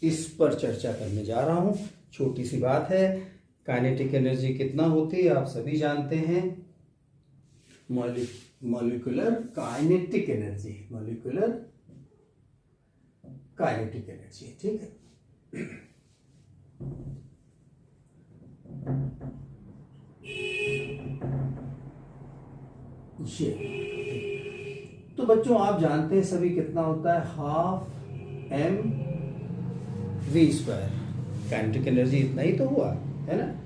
इस पर चर्चा करने जा रहा हूं। छोटी सी बात है, काइनेटिक एनर्जी कितना होती है आप सभी जानते हैं, molecular kinetic energy, molecular kinetic energy, ठीक है। ये तो बच्चों आप जानते हैं सभी कितना होता है, 12mv²। काइनेटिक एनर्जी इतना ही तो हुआ है ना,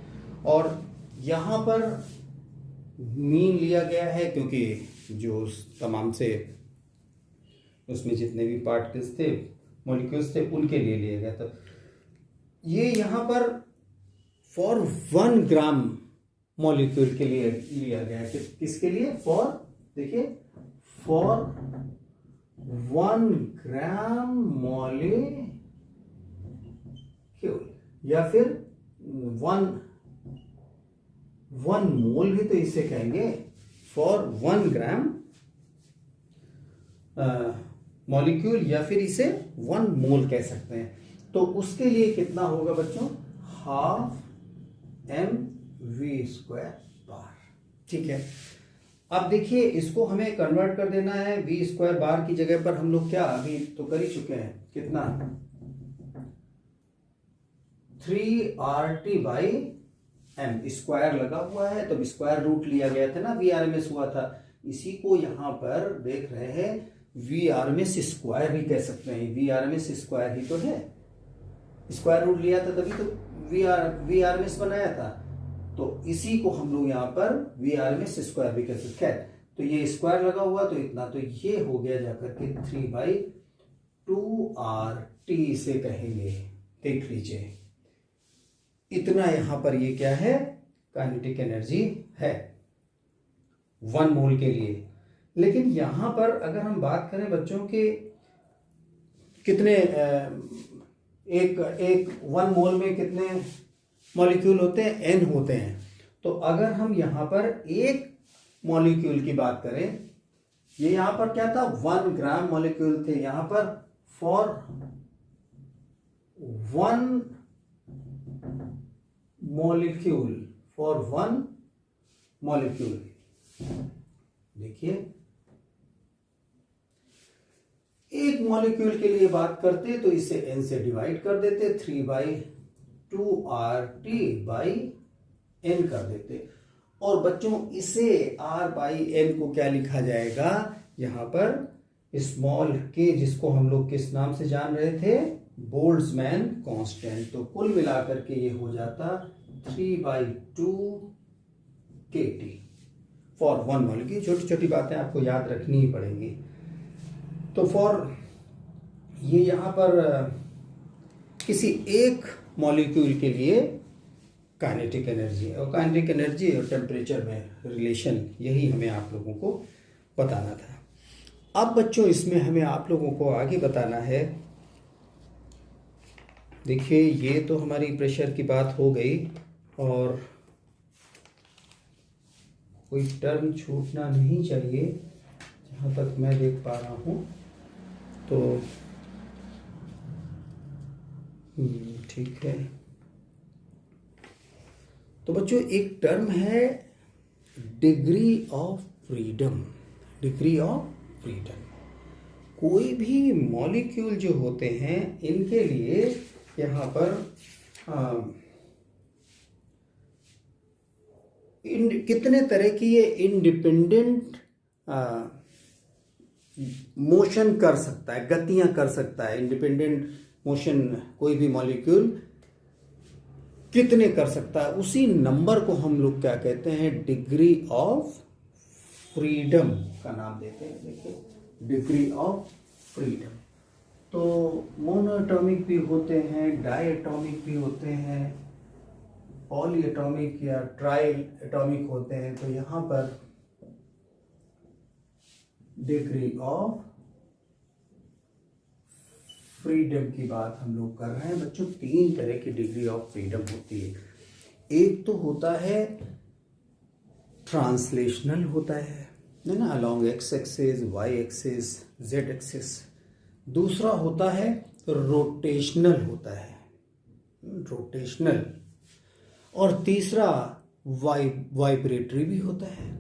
और यहां पर मीन लिया गया है क्योंकि जो तमाम से उसमें जितने भी पार्टिकल्स थे, मॉलिक्यूल्स थे, उनके लिए लिया गया था। ये यहां पर फॉर 1 ग्राम मॉलिक्यूल के लिए लिया गया है। किसके लिए, फॉर, देखिए, फॉर 1 ग्राम मॉलिक्यूल, या फिर 1 मोल भी तो इसे कहेंगे, फॉर 1 ग्राम मॉलिक्यूल, या फिर इसे 1 मोल कह सकते हैं। तो उसके लिए कितना होगा बच्चों, 12mv², ठीक है। अब देखिए इसको हमें कन्वर्ट कर देना है, v² बार की जगह पर हम लोग क्या अभी तो कर ही चुके हैं, कितना, 3RT/m, स्क्वायर लगा हुआ है तो स्क्वायर रूट लिया गया था ना, VRMS हुआ था, इसी को यहां पर देख रहे हैं VRMS स्क्वायर भी कह सकते हैं, VRMS स्क्वायर ही तो है, स्क्वायर रूट लिया था तभी तो VRMS बनाया था, तो इसी को हम लोग यहां पर VRMS स्क्वायर भी कह सकते हैं। तो ये स्क्वायर लगा हुआ तो इतना, तो ये हो गया जाकर के 3/2RT से कहेंगे। देख लीजिए इतना यहां पर ये क्या है, काइनेटिक एनर्जी है 1 मोल के लिए। लेकिन यहां पर अगर हम बात करें बच्चों के कितने एक 1 मोल में कितने मॉलिक्यूल होते हैं, n होते हैं। तो अगर हम यहां पर एक मॉलिक्यूल की बात करें, ये यहां पर क्या था 1 ग्राम मॉलिक्यूल थे, यहां पर फॉर 1 मॉलिक्यूल देखिए एक मॉलिक्यूल के लिए बात करते तो इसे n से डिवाइड कर देते, 3/2RT/n कर देते। और बच्चों इसे R/n को क्या लिखा जाएगा, यहां पर स्मॉल k जिसको हम लोग किस नाम से जान रहे थे, बोल्ट्जमैन कांस्टेंट। तो कुल मिलाकर के ये हो जाता 3/2 फॉर 1 मॉलिक्यूल। छोटी छोटी बातें आपको याद रखनी ही पड़ेंगी। तो फॉर ये यहां पर किसी एक मॉलिक्यूल के लिए काइनेटिक एनर्जी, और काइनेटिक एनर्जी और टेम्परेचर में रिलेशन, यही हमें आप लोगों को बताना था। अब बच्चों इसमें हमें आप लोगों को आगे बताना है। देखिए ये तो हमारी प्रेशर की बात हो गई, और कोई टर्म छूटना नहीं चाहिए जहाँ तक मैं देख पा रहा हूँ। तो ठीक है। तो बच्चों एक टर्म है degree of freedom. Degree of freedom, कोई भी मॉलिक्यूल जो होते हैं इनके लिए यहाँ पर कितने तरह की ये इंडिपेंडेंट मोशन कर सकता है, गतियां कर सकता है। इंडिपेंडेंट मोशन कोई भी मॉलिक्यूल कितने कर सकता है, उसी नंबर को हम लोग क्या कहते हैं, डिग्री ऑफ फ्रीडम का नाम देते हैं। देखिए डिग्री ऑफ फ्रीडम। तो मोनोएटॉमिक भी होते हैं, डायएटॉमिक भी होते हैं, पॉलीएटॉमिक या ट्राई एटॉमिक होते हैं। तो यहां पर डिग्री ऑफ फ्रीडम की बात हम लोग कर रहे हैं। बच्चों 3 तरह की डिग्री ऑफ फ्रीडम होती है। एक तो होता है ट्रांसलेशनल होता है ना, along X axis, Y axis, Z axis. दूसरा होता है रोटेशनल होता है, रोटेशनल। और तीसरा वाइब्रेटरी भी होता है।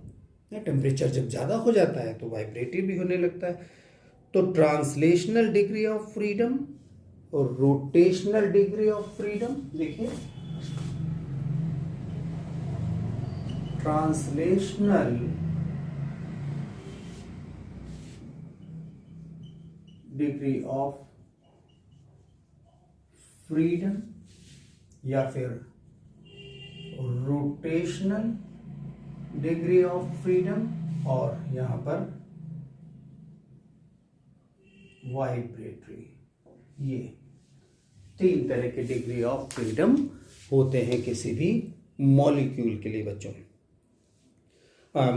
टेम्परेचर जब ज़्यादा हो जाता है तो वाइब्रेटरी भी होने लगता है। तो ट्रांसलेशनल डिग्री ऑफ फ्रीडम और रोटेशनल डिग्री ऑफ फ्रीडम। देखिए ट्रांसलेशनल डिग्री ऑफ फ्रीडम या फिर रोटेशनल डिग्री ऑफ फ्रीडम, और यहां पर वाइब्रेटरी। ये 3 तरह के डिग्री ऑफ फ्रीडम होते हैं किसी भी मॉलिक्यूल के लिए। बच्चों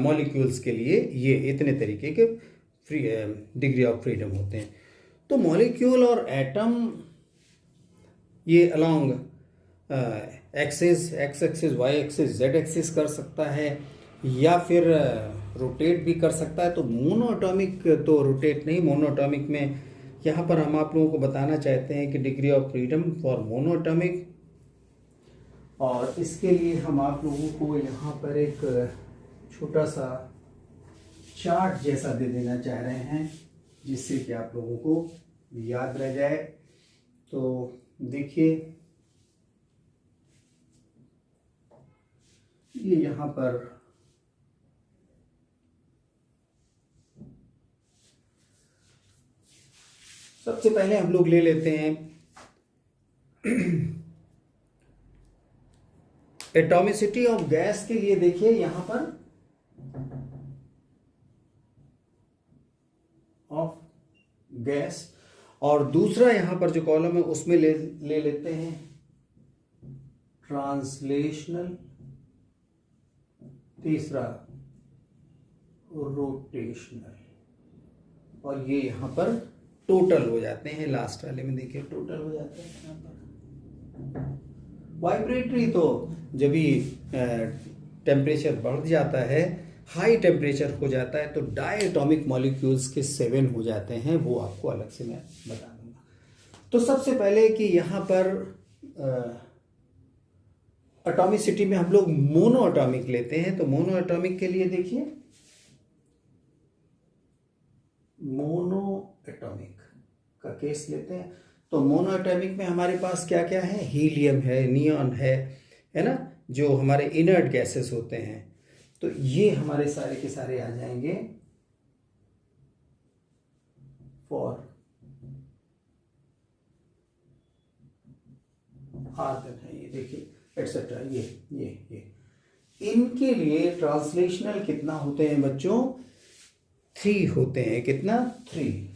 मॉलिक्यूल्स के लिए ये इतने तरीके के डिग्री ऑफ फ्रीडम होते हैं। तो मॉलिक्यूल और एटम ये along axis, X axis, Y axis, Z axis कर सकता है, या फिर रोटेट भी कर सकता है। तो मोनोएटॉमिक तो रोटेट नहीं, मोनोएटॉमिक में यहाँ पर हम आप लोगों को बताना चाहते हैं कि degree of freedom for monoatomic. और इसके लिए हम आप लोगों को यहाँ पर एक छोटा सा चार्ट जैसा दे देना चाह रहे हैं, जिससे कि आप लोगों को याद रह जाए। तो देखिए ये यहाँ पर सबसे पहले हम लोग ले लेते हैं एटॉमिसिटी ऑफ गैस के लिए। देखिए यहां पर गैस। और दूसरा यहाँ पर जो कॉलम है उसमें ले लेते हैं ट्रांसलेशनल, तीसरा रोटेशनल, और ये यहाँ पर टोटल हो जाते हैं। लास्ट वाले में देखिए टोटल हो जाते हैं यहाँ पर। वाइब्रेटरी तो जब भी टेम्परेचर बढ़ जाता है, हाई टेम्परेचर हो जाता है, तो डायटोमिक मॉलिक्यूल्स के 7 हो जाते हैं, वो आपको अलग से मैं बता दूंगा। तो सबसे पहले कि यहाँ पर एटॉमिसिटी में हम लोग मोनो एटॉमिक लेते हैं। तो मोनो एटॉमिक के लिए देखिए, मोनो एटॉमिक का केस लेते हैं। तो मोनो एटॉमिक में हमारे पास क्या क्या है, हीलियम है, नियॉन है ना, जो हमारे इनर्ट गैसेस होते हैं। तो ये हमारे सारे के सारे आ जाएंगे फॉर आर्गन है, ये देखिए एक्सेट्रा, ये इनके लिए ट्रांसलेशनल कितना होते हैं बच्चों, 3 होते हैं। कितना, 3।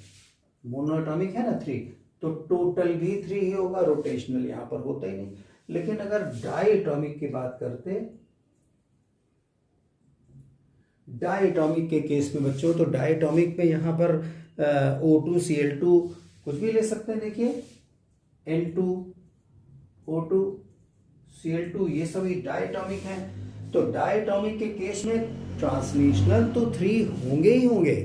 मोनोएटॉमिक है ना 3, तो टोटल भी 3 ही होगा, रोटेशनल यहां पर होता ही नहीं। लेकिन अगर डायटॉमिक की बात करते, डायटॉमिक के केस में बच्चों, तो डायटॉमिक में यहां पर O2 Cl2 कुछ भी ले सकते हैं। देखिए N2 O2 Cl2 ये सभी डायटॉमिक हैं। तो डायटॉमिक के केस में ट्रांसलेशनल तो 3 होंगे ही होंगे,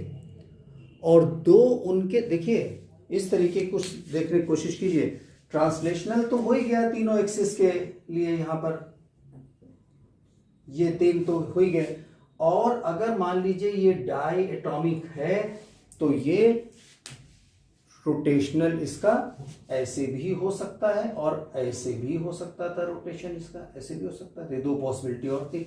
और 2 उनके, देखिए इस तरीके कुछ देखने की कोशिश कीजिए। ट्रांसलेशनल तो हो ही गया तीनों एक्सिस के लिए, यहां पर ये 3 तो हो ही गए। और अगर मान लीजिए ये डाई एटॉमिक है, तो ये रोटेशनल इसका ऐसे भी हो सकता है और ऐसे भी हो सकता था, रोटेशन इसका ऐसे भी हो सकता था, 2 पॉसिबिलिटी और थी।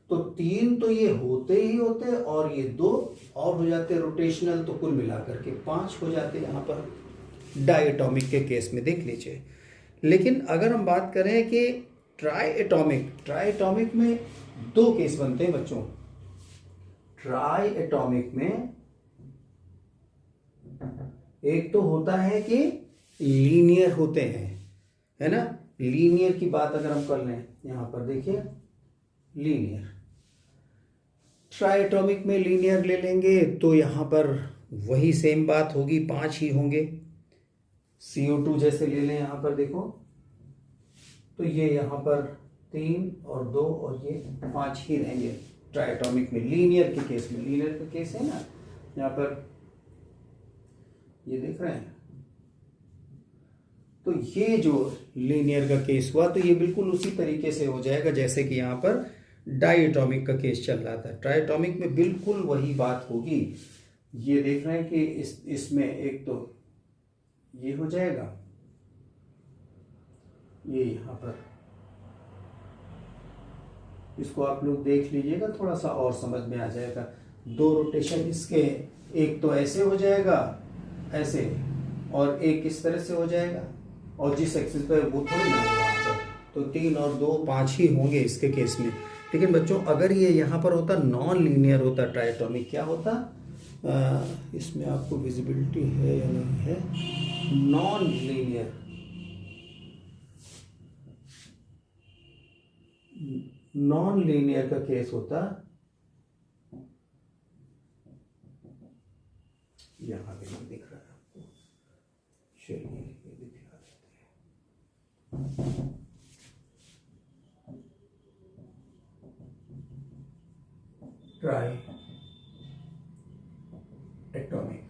तो 3 तो ये होते ही होते, और ये 2 और हो जाते रोटेशनल, तो कुल मिलाकर के 5 हो जाते यहां पर डायटॉमिक के केस में, देख लीजिए। लेकिन अगर हम बात करें कि ट्राइएटॉमिक में 2 केस बनते हैं बच्चों। ट्राइएटॉमिक में एक तो होता है कि लीनियर होते हैं, है ना। लीनियर की बात अगर हम कर लें, यहां पर देखिए लीनियर, ट्राइएटॉमिक में लीनियर ले लेंगे तो यहां पर वही सेम बात होगी, 5 ही होंगे। CO2 जैसे ले लें यहां पर देखो, तो ये यहां पर 3 और 2 और ये 5 ही रहेंगे ट्राइएटॉमिक में। लीनियर के केस में, लीनियर का केस है ना, यहां पर ये देख रहे हैं। तो ये जो लीनियर का केस हुआ, तो ये बिल्कुल उसी तरीके से हो जाएगा जैसे कि यहां पर डायटॉमिक का केस चल रहा था। ट्राइएटॉमिक में बिल्कुल वही बात होगी। ये देख रहे हैं कि इसमें एक तो ये हो जाएगा, ये यहां पर, इसको आप लोग देख लीजिएगा, थोड़ा सा और समझ में आ जाएगा। 2 रोटेशन इसके, एक तो ऐसे हो जाएगा ऐसे, और एक इस तरह से हो जाएगा, और जिस एक्सिस पर वो थोड़ी ना होगा। तो 3 और 2 5 ही होंगे इसके केस में। लेकिन बच्चों अगर ये यहाँ पर होता, नॉन लीनियर होता ट्राइएटॉमिक, क्या होता, इसमें आपको विजिबिलिटी है या नहीं है, नॉन लीनियर, नॉन लीनियर का केस होता, यहां भी नहीं दिख रहा है आपको, चलिए ये दिखा देते हैं। ट्राई एटॉमिक,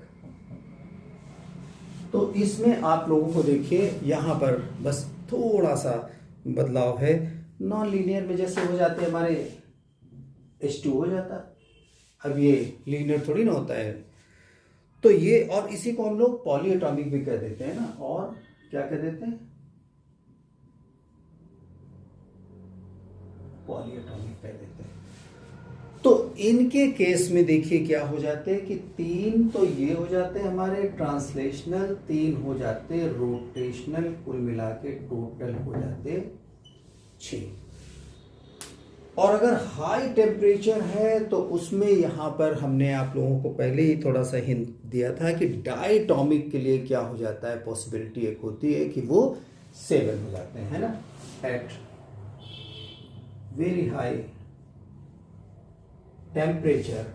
तो इसमें आप लोगों को देखिए यहां पर बस थोड़ा सा बदलाव है। नॉन लीनियर में जैसे हो जाते हैं हमारे H2 हो जाता, अब ये लीनियर थोड़ी ना होता है। तो ये, और इसी को हम लोग पॉलीएटॉमिक भी कह देते हैं ना, और क्या कह देते हैं, पॉलीएटॉमिक कह देते हैं। तो इनके केस में देखिए क्या हो जाते हैं कि 3 तो ये हो जाते हैं हमारे ट्रांसलेशनल, 3 हो जाते रोटेशनल, कुल मिला के टोटल हो जाते 6। और अगर हाई टेम्परेचर है तो उसमें यहाँ पर हमने आप लोगों को पहले ही थोड़ा सा हिंट दिया था कि डायटोमिक के लिए क्या हो जाता है, पॉसिबिलिटी एक होती है कि वो स्टेबल हो जाते हैं, है ना, at very high temperature,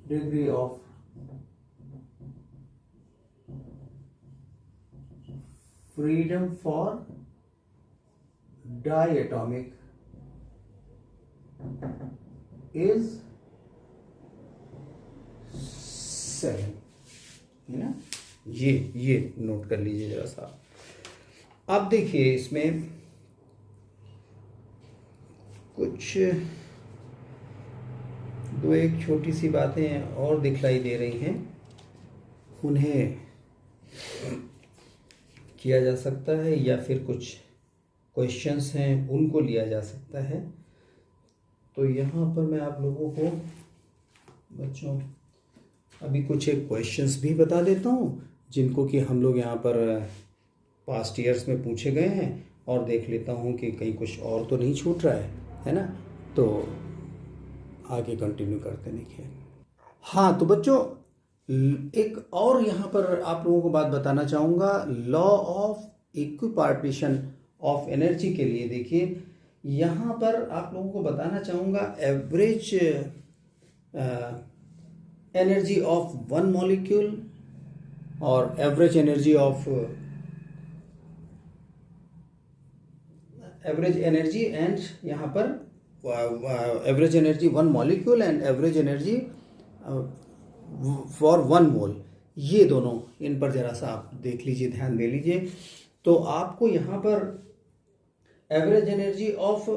degree of freedom for diatomic is 7, है ना। ये नोट कर लीजिए जरा सा। अब देखिए इसमें कुछ दो एक छोटी सी बातें और दिखलाई दे रही हैं, उन्हें किया जा सकता है या फिर कुछ क्वेश्चंस हैं उनको लिया जा सकता है। तो यहाँ पर मैं आप लोगों को बच्चों अभी कुछ एक क्वेश्चंस भी बता देता हूँ जिनको कि हम लोग यहाँ पर पास्ट ईयर्स में पूछे गए हैं, और देख लेता हूँ कि कहीं कुछ और तो नहीं छूट रहा है ना। तो आगे कंटिन्यू करते देखिए। हाँ तो बच्चों एक और यहाँ पर आप लोगों को बात बताना चाहूँगा, law of equipartition of energy के लिए देखिए यहाँ पर आप लोगों को बताना चाहूँगा average energy of one molecule और एवरेज एनर्जी एंड यहाँ पर average energy one molecule and average energy for one mole, ये दोनों, इन पर जरा सा आप देख लीजिए, ध्यान दे लीजिए। तो आपको यहाँ पर average energy of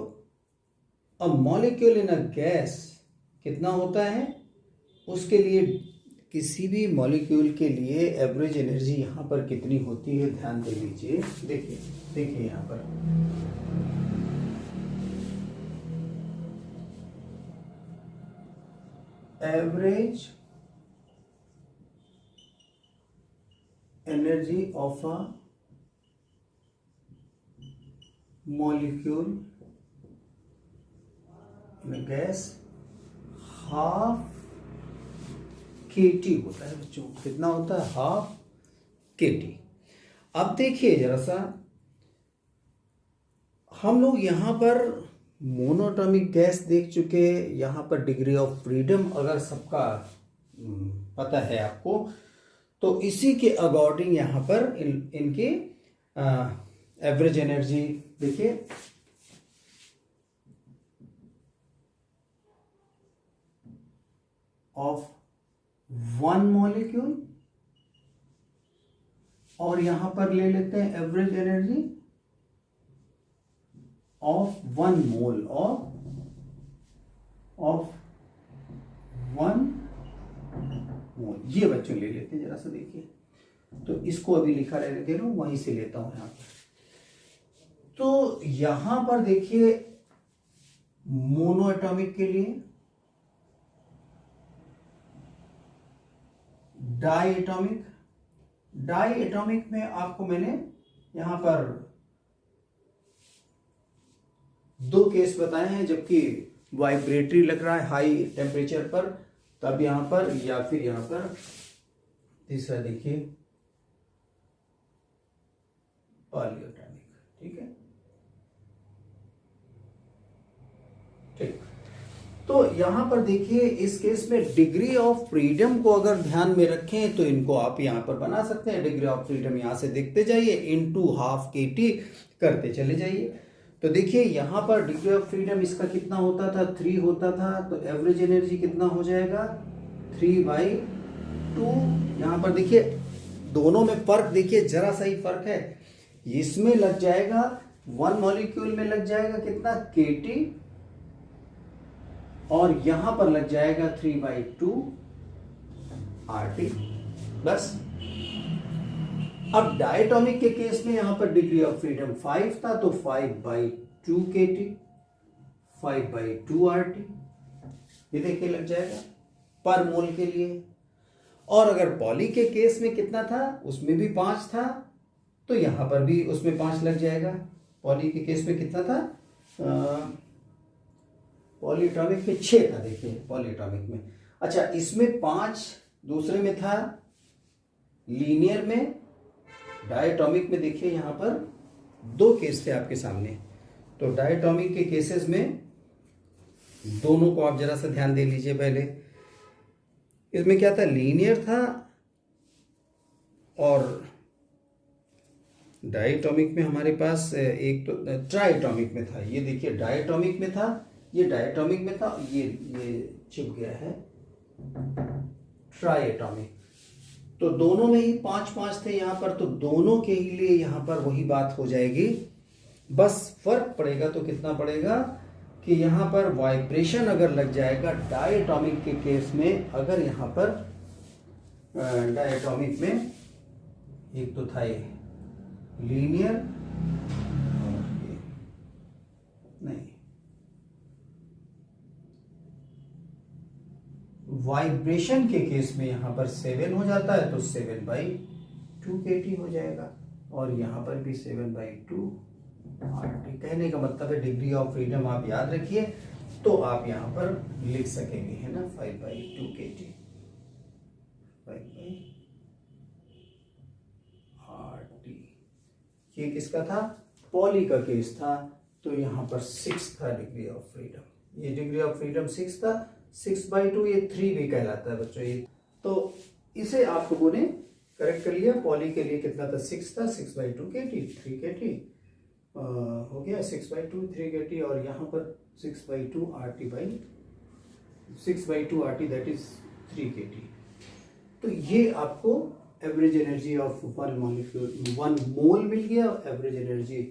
a molecule in a gas कितना होता है, उसके लिए किसी भी मॉलिक्यूल के लिए एवरेज एनर्जी यहाँ पर कितनी होती है, ध्यान दे लीजिए। देखिए यहाँ पर average energy of a molecule in gas half kT होता है बच्चों, कितना होता है, हाफ kT। अब देखिए जरा सा, हम लोग यहाँ पर मोनोटॉमिक गैस देख चुके, यहाँ पर डिग्री ऑफ फ्रीडम अगर सबका पता है आपको, तो इसी के अकॉर्डिंग यहाँ पर इनके एवरेज एनर्जी देखिए, ऑफ वन मॉलिक्यूल, और यहां पर ले लेते हैं average energy of one mole of one mole, ये बच्चों ले लेते हैं, जरा सा देखिए। तो इसको अभी लिखा रहने दे रहा हूं, वहीं से लेता हूं यहां पर। तो यहां पर देखिए मोनो एटॉमिक के लिए, डाई एटॉमिक में आपको मैंने यहां पर दो केस बताए हैं, जबकि वाइब्रेटरी लग रहा है हाई टेम्परेचर पर, तब यहां पर, या फिर यहां पर तीसरा देखिए पॉलीएटॉमिक, ठीक है, ठीक। तो यहां पर देखिए इस केस में डिग्री ऑफ फ्रीडम को अगर ध्यान में रखें तो इनको आप यहां पर बना सकते हैं। डिग्री ऑफ फ्रीडम यहां से देखते जाइए, इनटू हाफ kT करते चले जाइए। तो देखिए यहां पर डिग्री ऑफ फ्रीडम इसका कितना होता था, 3 होता था, तो एवरेज एनर्जी कितना हो जाएगा, 3/2। यहां पर देखिए दोनों में फर्क देखिए, जरा सा ही फर्क है, इसमें लग जाएगा वन मॉलिक्यूल में लग जाएगा कितना, kT, और यहां पर लग जाएगा 3/2 RT बस। अब डायटोमिक के केस में यहां पर डिग्री ऑफ फ्रीडम 5 था, तो 5/2 kT, 5/2 RT, ये देखिए लग जाएगा पर मोल के लिए। और अगर पॉली के केस में कितना था, उसमें भी 5 था, तो यहां पर भी उसमें 5 लग जाएगा, पॉली के केस में कितना था, पॉलीएटॉमिक में 6 था, देखिए पॉलीएटॉमिक में। अच्छा, इसमें 5 दूसरे में था, लीनियर में, डायटॉमिक में देखिए यहाँ पर 2 केस थे आपके सामने। तो डायटॉमिक के केसेस में दोनों को आप जरा सा ध्यान दे लीजिए। पहले इसमें क्या था, लीनियर था, और डायटॉमिक में हमारे पास एक तो ट्राइटॉमिक में था। ये देखिए डायटॉमिक में था, ये डायटॉमिक में था, ये छिप गया है ट्राइटॉमिक। तो दोनों में ही 5-5 थे यहाँ पर, तो दोनों के ही लिए यहाँ पर वही बात हो जाएगी। बस फर्क पड़ेगा तो कितना पड़ेगा कि यहाँ पर वाइब्रेशन अगर लग जाएगा डायटॉमिक के केस में, अगर यहाँ पर डायटॉमिक में एक तो था ये लीनियर, नहीं, वाइब्रेशन के केस में यहां पर 7 हो जाता है, तो 7/2 kT हो जाएगा, और यहां पर भी 7/2 RT। कहने का मतलब है डिग्री ऑफ फ्रीडम आप याद रखिए, तो आप यहां पर लिख सकेंगे, है ना, 5/2 kT, 5/RT। ये किसका था, पॉली का केस था, तो यहां पर 6 था डिग्री ऑफ फ्रीडम। ये डिग्री ऑफ फ्रीडम 6 था, 6/2, ये 3 भी कहलाता है बच्चों ये। तो इसे आप लोगों ने करेक्ट कर लिया। पॉली के लिए कितना था, 6 था, 6/2 kT, 3 kT हो गया, 6/2 3 kT, और यहाँ पर 6/2 RT दैट इज 3 kT। तो ये आपको एवरेज एनर्जी ऑफ 1 मॉलिक्यूल 1 मोल मिल गया, एवरेज एनर्जी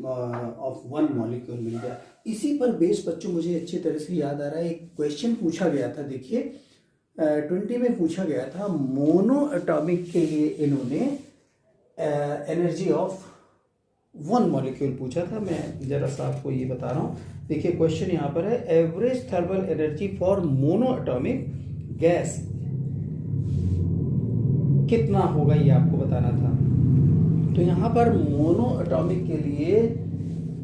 ऑफ 1 मॉलिक्यूल मिल गया। इसी पर बेस बच्चों मुझे अच्छी तरह से याद आ रहा है, एक क्वेश्चन पूछा गया था, देखिए 20 में पूछा गया था, मोनो एटॉमिक के लिए इन्होंने एनर्जी ऑफ 1 मॉलिक्यूल पूछा था। मैं जरा सा आपको ये बता रहा हूँ, देखिए क्वेश्चन यहाँ पर है, average thermal energy for mono atomic gas कितना होगा, ये आपको बताना था। तो यहाँ पर मोनो एटॉमिक के लिए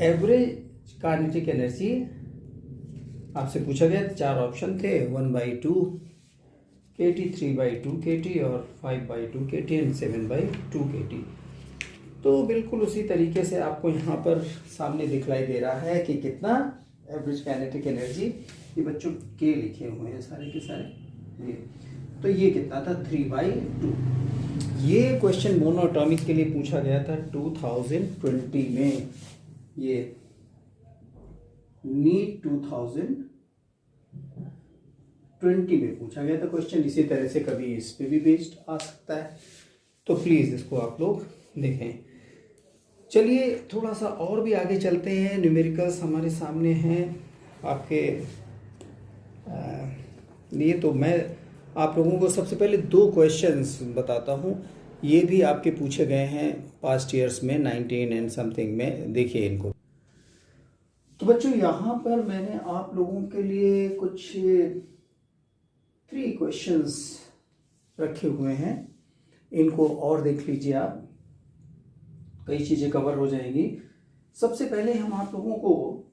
एवरेज काइनेटिक एनर्जी आपसे पूछा गया, 4 ऑप्शन थे, 1/2 kT, 3/2 kT और 5/2 kT एंड 7/2 kT। तो बिल्कुल उसी तरीके से आपको यहाँ पर सामने दिखलाई दे रहा है कि कितना एवरेज काइनेटिक एनर्जी, ये बच्चों के लिखे हुए हैं सारे के सारे, ये तो ये कितना था, 3/2। ये क्वेश्चन मोनो एटॉमिक के लिए पूछा गया था 2020 में, ये नीट 2020 में पूछा गया था क्वेश्चन। इसी तरह से कभी इस पे भी बेस्ड आ सकता है, तो प्लीज इसको आप लोग देखें। चलिए थोड़ा सा और भी आगे चलते हैं, न्यूमेरिकल्स हमारे सामने हैं आपके लिए। तो मैं आप लोगों को सबसे पहले 2 क्वेश्चंस बताता हूं, ये भी आपके पूछे गए हैं पास्ट ईयर्स में, 19 एंड समथिंग में, देखिए इनको। तो बच्चों यहाँ पर मैंने आप लोगों के लिए कुछ 3 क्वेश्चंस रखे हुए हैं, इनको और देख लीजिए आप, कई चीजें कवर हो जाएंगी। सबसे पहले हम आप लोगों को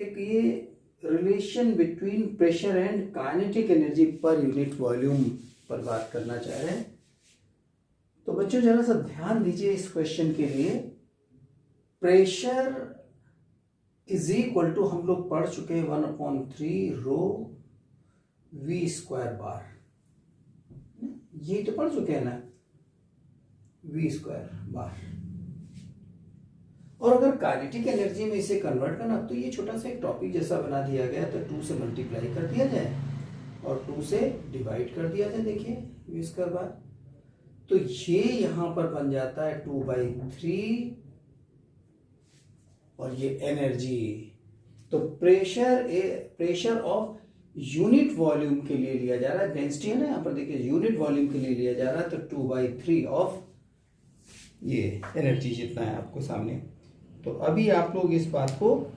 एक ये relation between pressure and kinetic energy पर यूनिट वॉल्यूम पर बात करना चाह रहे हैं। तो बच्चों जरा सा ध्यान दीजिए इस क्वेश्चन के लिए। प्रेशर इज इक्वल टू, हम लोग पढ़ चुके हैं, 1/3 रो v² बार, ये तो पढ़ चुके हैं ना, v² बार। और अगर काइनेटिक एनर्जी में इसे कन्वर्ट करना, तो ये छोटा सा एक टॉपिक जैसा बना दिया गया, तो 2 से मल्टीप्लाई कर दिया जाए और 2 से डिवाइड कर दिया जाए, देखिए v² बार। तो ये यहां पर बन जाता है 2/3, और ये एनर्जी, तो प्रेशर ऑफ यूनिट वॉल्यूम के लिए लिया जा रहा है, डेंसिटी है ना यहाँ पर, देखिए यूनिट वॉल्यूम के लिए लिया जा रहा है, तो 2/3 ऑफ ये एनर्जी जितना है आपको सामने। तो अभी आप लोग इस बात को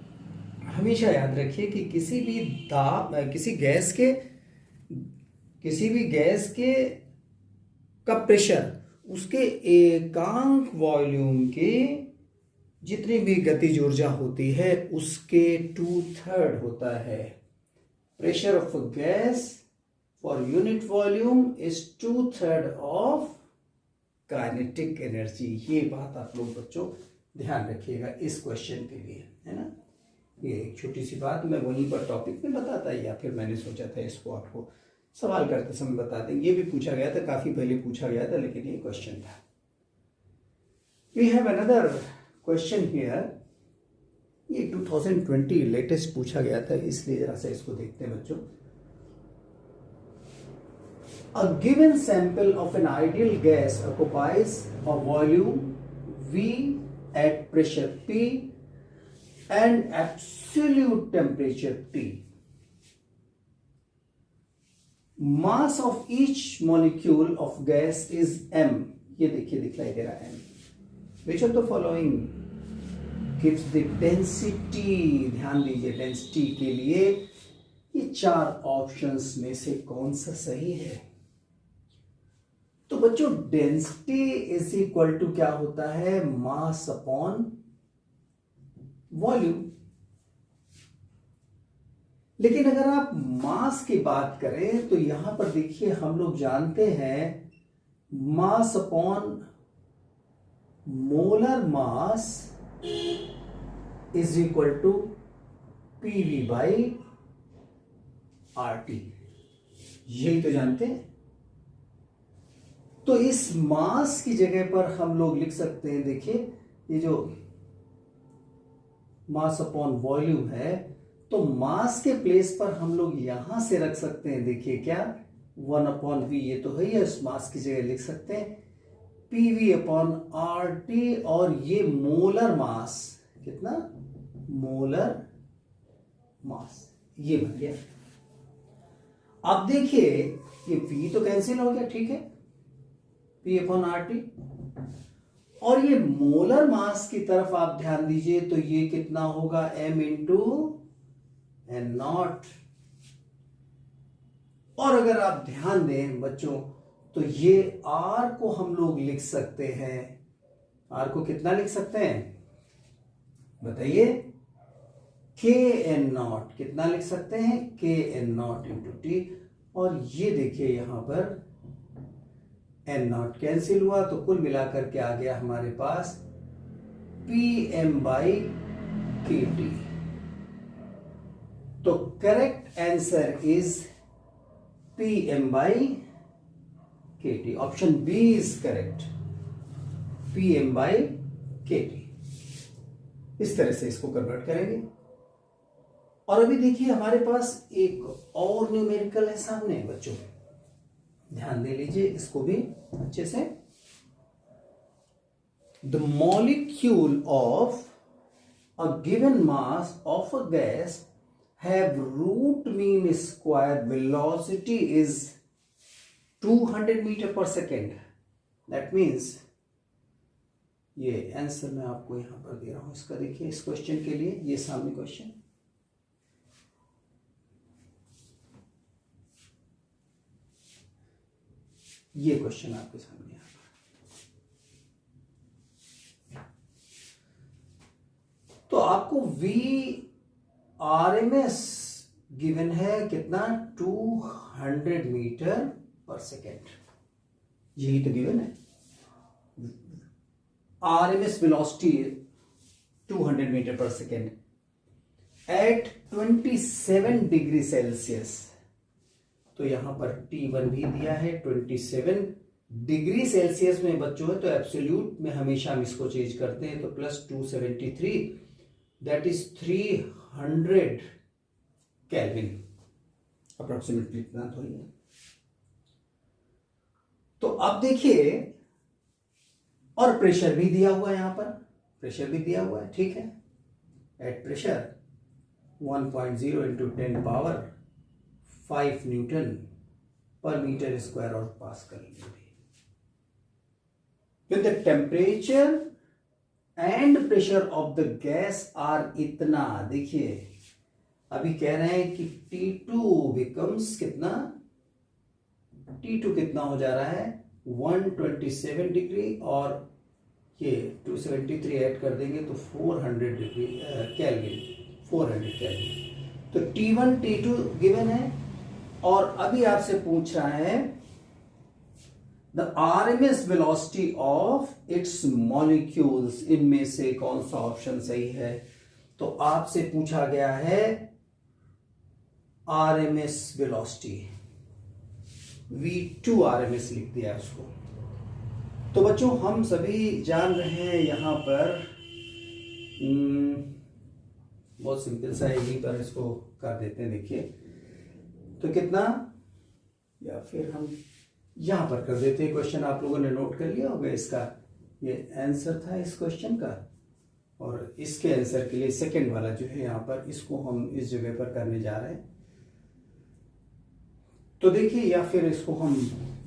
हमेशा याद रखिए कि किसी भी गैस के का प्रेशर उसके एकांक वॉल्यूम के जितनी भी गतिज ऊर्जा होती है उसके 2/3 होता है। Pressure of gas for unit volume is 2/3 of kinetic energy. ये बात आप लोग बच्चों ध्यान रखिएगा इस क्वेश्चन के लिए, है ना। ये एक छोटी सी बात मैं वहीं पर टॉपिक में बताता, या फिर मैंने सोचा था इसको आपको सवाल करते समय बता दें। ये भी पूछा गया था, काफी पहले पूछा गया था, लेकिन ये क्वेश्चन था। We have another question here. ये 2020 लेटेस्ट पूछा गया था, इसलिए जरा सा इसको देखते हैं बच्चों। A given sample of an ideal gas occupies a volume V at pressure P and absolute temperature T. Mass of each molecule of gas is m. ये देखिए दिखाई दे रहा है m. Which of the following gives the density? ध्यान दीजिए, density के लिए ये 4 ऑप्शंस में से कौन सा सही है? तो बच्चों डेंसिटी इज इक्वल टू क्या होता है? मास अपॉन वॉल्यूम। लेकिन अगर आप मास की बात करें तो यहां पर देखिए हम लोग जानते हैं mass upon molar mass is equal to PV by RT. यही तो जानते हैं। तो इस मास की जगह पर हम लोग लिख सकते हैं, देखिए ये जो मास अपॉन वॉल्यूम है, तो मास के प्लेस पर हम लोग यहां से रख सकते हैं, देखिए क्या 1 अपॉन वी, ये तो है ही, इस मास की जगह लिख सकते हैं पीवी अपॉन आर टी, और ये मोलर मास, कितना मोलर मास, ये बन गया। अब देखिए ये वी तो कैंसिल हो गया, ठीक है, P अपॉन आर टी, और ये मोलर मास की तरफ आप ध्यान दीजिए तो ये कितना होगा m इंटू एन नॉट। और अगर आप ध्यान दें बच्चों तो ये R को हम लोग लिख सकते हैं, R को कितना लिख सकते हैं बताइए? के एन नॉट, कितना लिख सकते हैं? के एन नॉट इंटू टी। और ये देखिए यहां पर एन नॉट कैंसिल हुआ, तो कुल मिलाकर के आ गया हमारे पास P M by K T. तो correct answer is P M by K T. Option B is correct, P M by K T. इस तरह से इसको कन्वर्ट करेंगे। और अभी देखिए हमारे पास एक और न्यूमेरिकल है सामने बच्चों, ध्यान दे लीजिए इसको भी अच्छे से। The molecule of a given mass of a gas have root mean square velocity is 200 metre per second. That means ये आंसर मैं आपको यहां पर दे रहा हूं इसका, देखिए इस क्वेश्चन के लिए, ये सामने क्वेश्चन, ये क्वेश्चन आपके सामने आ रहा है। तो आपको V RMS गिवन है कितना? 200 मीटर पर सेकेंड, यही तो गिवन है। RMS velocity 200 metre per second eight 27 degree Celsius. तो यहां पर T1 भी दिया है 27 डिग्री सेल्सियस में बच्चों है, तो एब्सोल्यूट में हमेशा हम इसको चेंज करते हैं, तो plus 273, that is 300 kelvin approximately, इतना तो ही है। तो अब देखिए, और प्रेशर भी दिया हुआ है, यहां पर प्रेशर भी दिया हुआ है, ठीक है। At pressure 1.0 into 10 power 5 Newton पर मीटर स्क्वायर और पास्कल में भी। When the temperature and pressure of the gas are इतना, देखिए अभी कह रहे हैं कि T2 becomes कितना? T2 कितना हो जा रहा है? 127 डिग्री, और ये 273 ऐड कर देंगे तो 400 डिग्री केल्विन, 400 केल्विन। तो T1 T2 गिवन है और अभी आपसे पूछ रहा है the RMS velocity of its molecules, इनमें से कौन सा ऑप्शन सही है। तो आपसे पूछा गया है RMS वेलोसिटी, V2 RMS लिख दिया उसको। तो बच्चों हम सभी जान रहे हैं यहां पर बहुत सिंपल सा है, यहीं पर इसको कर देते हैं। देखिए तो कितना, या फिर हम यहां पर कर देते हैं। क्वेश्चन आप लोगों ने नोट कर लिया होगा, इसका ये आंसर था इस क्वेश्चन का, और इसके आंसर के लिए सेकंड वाला जो है यहां पर, इसको हम इस जगह पर करने जा रहे हैं। तो देखिए, या फिर इसको हम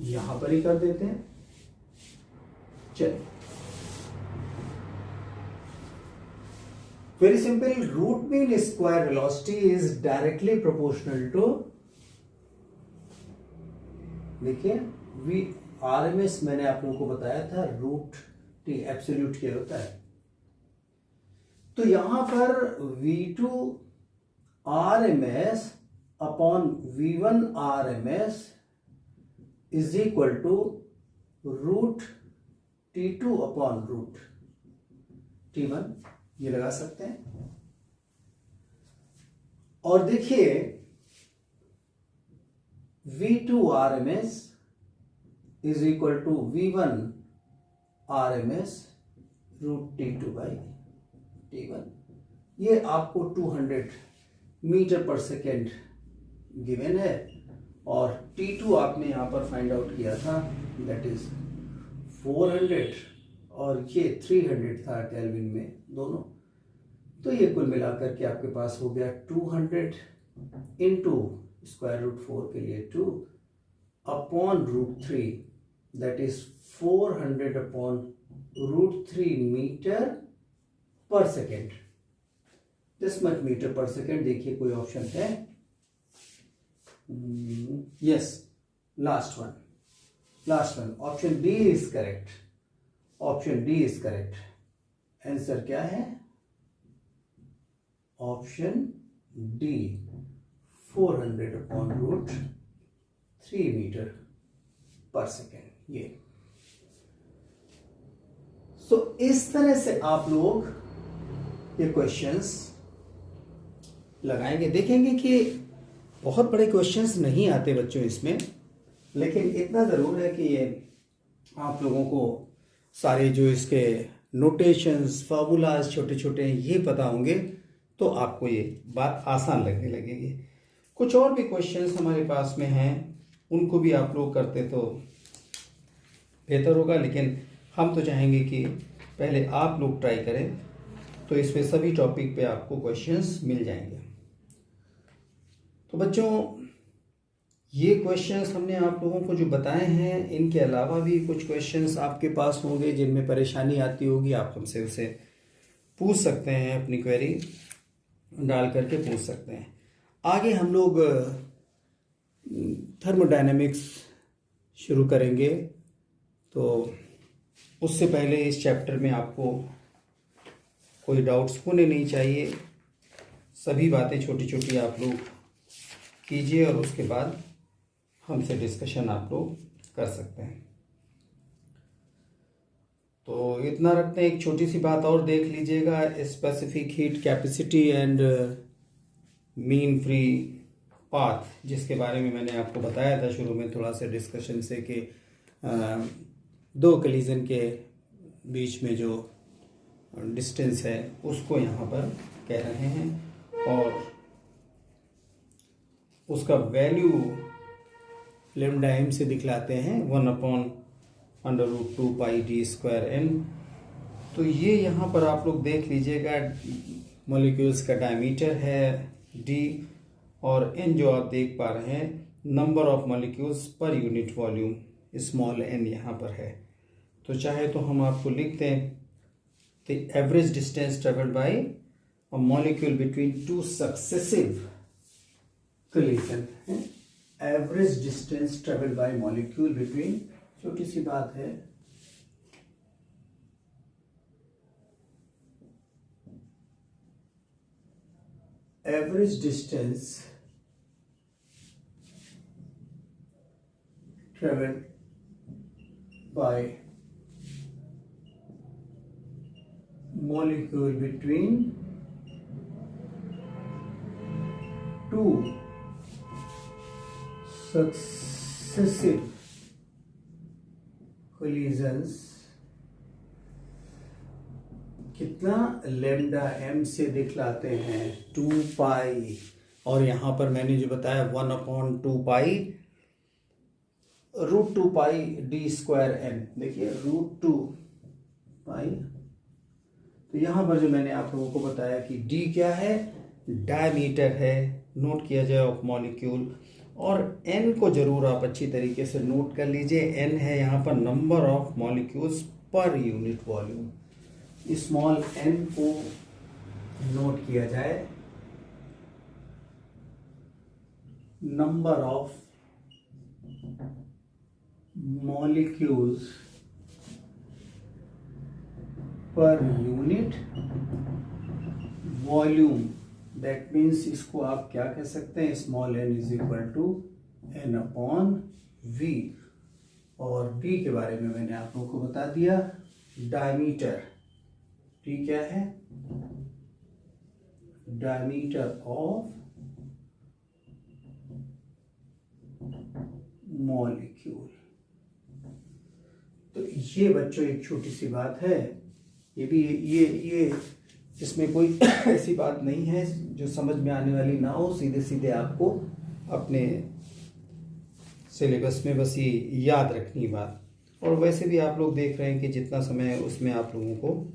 यहां पर ही कर देते हैं। चलिए, very simple, root mean square velocity is directly proportional to, देखिए वी RMS मैंने आप लोगों को बताया था रूट टी एब्सोल्यूट क्या होता है। तो यहां पर V2 RMS upon V1 RMS is equal to root T2 upon root T1, ये लगा सकते हैं। और देखिए V2 RMS is equal to V1 RMS root T2 by T1, ये आपको 200 मीटर पर सेकेंड गिवन है, और T2 आपने यहां पर फाइंड आउट किया था, दैट इज 400 और ये 300 था केल्विन में दोनों। तो ये कुल मिलाकर के आपके पास हो गया 200 इंटू स्क्वायर रूट 4 के लिए 2 upon root 3, that is 400 upon root 3 metre per second, this much metre per second. देखिए कोई ऑप्शन है, yes, last one, option D is correct, option D is correct. Answer क्या है, option D 400 upon root 3 metre per second. ये सो इस तरह से आप लोग ये क्वेश्चंस लगाएंगे। देखेंगे कि बहुत बड़े क्वेश्चंस नहीं आते बच्चों इसमें, लेकिन इतना ज़रूर है कि ये आप लोगों को सारे जो इसके नोटेशंस, फार्मूलाज छोटे छोटे हैं ये पता होंगे, तो आपको ये बात आसान लगने लगेगी। कुछ और भी क्वेश्चंस हमारे पास में हैं, उनको भी आप लोग करते तो बेहतर होगा, लेकिन हम तो चाहेंगे कि पहले आप लोग ट्राई करें, तो इसमें सभी टॉपिक पे आपको क्वेश्चंस मिल जाएंगे। तो बच्चों ये क्वेश्चंस हमने आप लोगों को जो बताए हैं, इनके अलावा भी कुछ क्वेश्चंस आपके पास होंगे जिनमें परेशानी आती होगी, आप हमसे उसे पूछ सकते हैं, अपनी क्वेरी डाल करके पूछ सकते हैं। आगे हम लोग थर्मोडायनेमिक्स शुरू करेंगे, तो उससे पहले इस चैप्टर में आपको कोई डाउट्स होने नहीं चाहिए। सभी बातें छोटी छोटी आप लोग कीजिए और उसके बाद हमसे डिस्कशन आप लोग कर सकते हैं। तो इतना रखते हैं। एक छोटी सी बात और देख लीजिएगा, specific heat capacity and mean free path, जिसके बारे में मैंने आपको बताया था शुरू में थोड़ा सा डिस्कशन से, कि दो कलीजन के बीच में जो डिस्टेंस है उसको यहाँ पर कह रहे हैं, और उसका वैल्यू लेमडा एम से दिखलाते हैं 1/√2 पाई डी स्क्वायर एन। तो ये यहाँ पर आप लोग देख लीजिएगा, मॉलिक्यूल्स का डायमीटर है डी, और एन जो आप देख पा रहे हैं number of molecules per unit volume, small N यहाँ पर है। तो चाहे तो हम आपको लिख दें the average distance travelled by a molecule between two successive collision है, average distance travelled by molecule between, छोटी सी बात है, average distance traveled by molecule between two successive collisions कितना लेमडा एम से दिखलाते हैं 2 पाई, और यहाँ पर मैंने जो बताया 1/2 पाई √2 पाई डी स्क्वायर एन। देखिए √2 पाई, तो यहाँ पर जो मैंने आप लोगों को बताया कि डी क्या है, डायमीटर है, नोट किया जाए ऑफ मॉलिक्यूल, और एन को जरूर आप अच्छी तरीके से नोट कर लीजिए। एन है यहाँ पर number of molecules per unit volume. Small N को नोट किया जाए number of molecules per unit volume। That means इसको आप क्या कह सकते हैं, small N is equal to N upon V. और डी के बारे में मैंने आप लोगों को बता दिया, डायमीटर, डी क्या है, डायमीटर ऑफ मॉलिक्यूल। तो ये बच्चों एक छोटी सी बात है, ये भी ये इसमें कोई ऐसी बात नहीं है जो समझ में आने वाली ना हो, सीधे सीधे आपको अपने सिलेबस में बस ये याद रखनी बात। और वैसे भी आप लोग देख रहे हैं कि जितना समय है उसमें आप लोगों को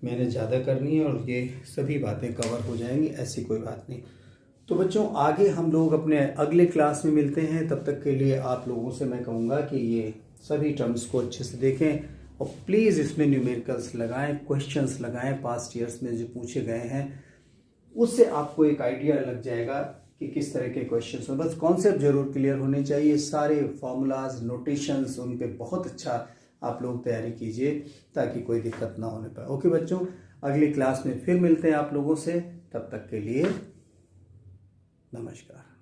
मेहनत ज़्यादा करनी है और ये सभी बातें कवर हो जाएंगी, ऐसी कोई बात नहीं। तो बच्चों आगे हम लोग अपने अगले क्लास में मिलते हैं, तब तक के लिए आप लोगों से मैं कहूँगा कि ये सभी टर्म्स को अच्छे से देखें और प्लीज़ इसमें न्यूमेरिकल्स लगाएं, क्वेश्चंस लगाएं पास्ट ईयर्स में जो पूछे गए हैं, उससे आपको एक आइडिया लग जाएगा कि किस तरह के क्वेश्चंस हैं। बस कॉन्सेप्ट जरूर क्लियर होने चाहिए, सारे फॉर्मूलाज नोटेशंस उन पे बहुत अच्छा आप लोग तैयारी कीजिए ताकि कोई दिक्कत ना होने पाए। ओके बच्चों, अगली क्लास में फिर मिलते हैं आप लोगों से, तब तक के लिए नमस्कार।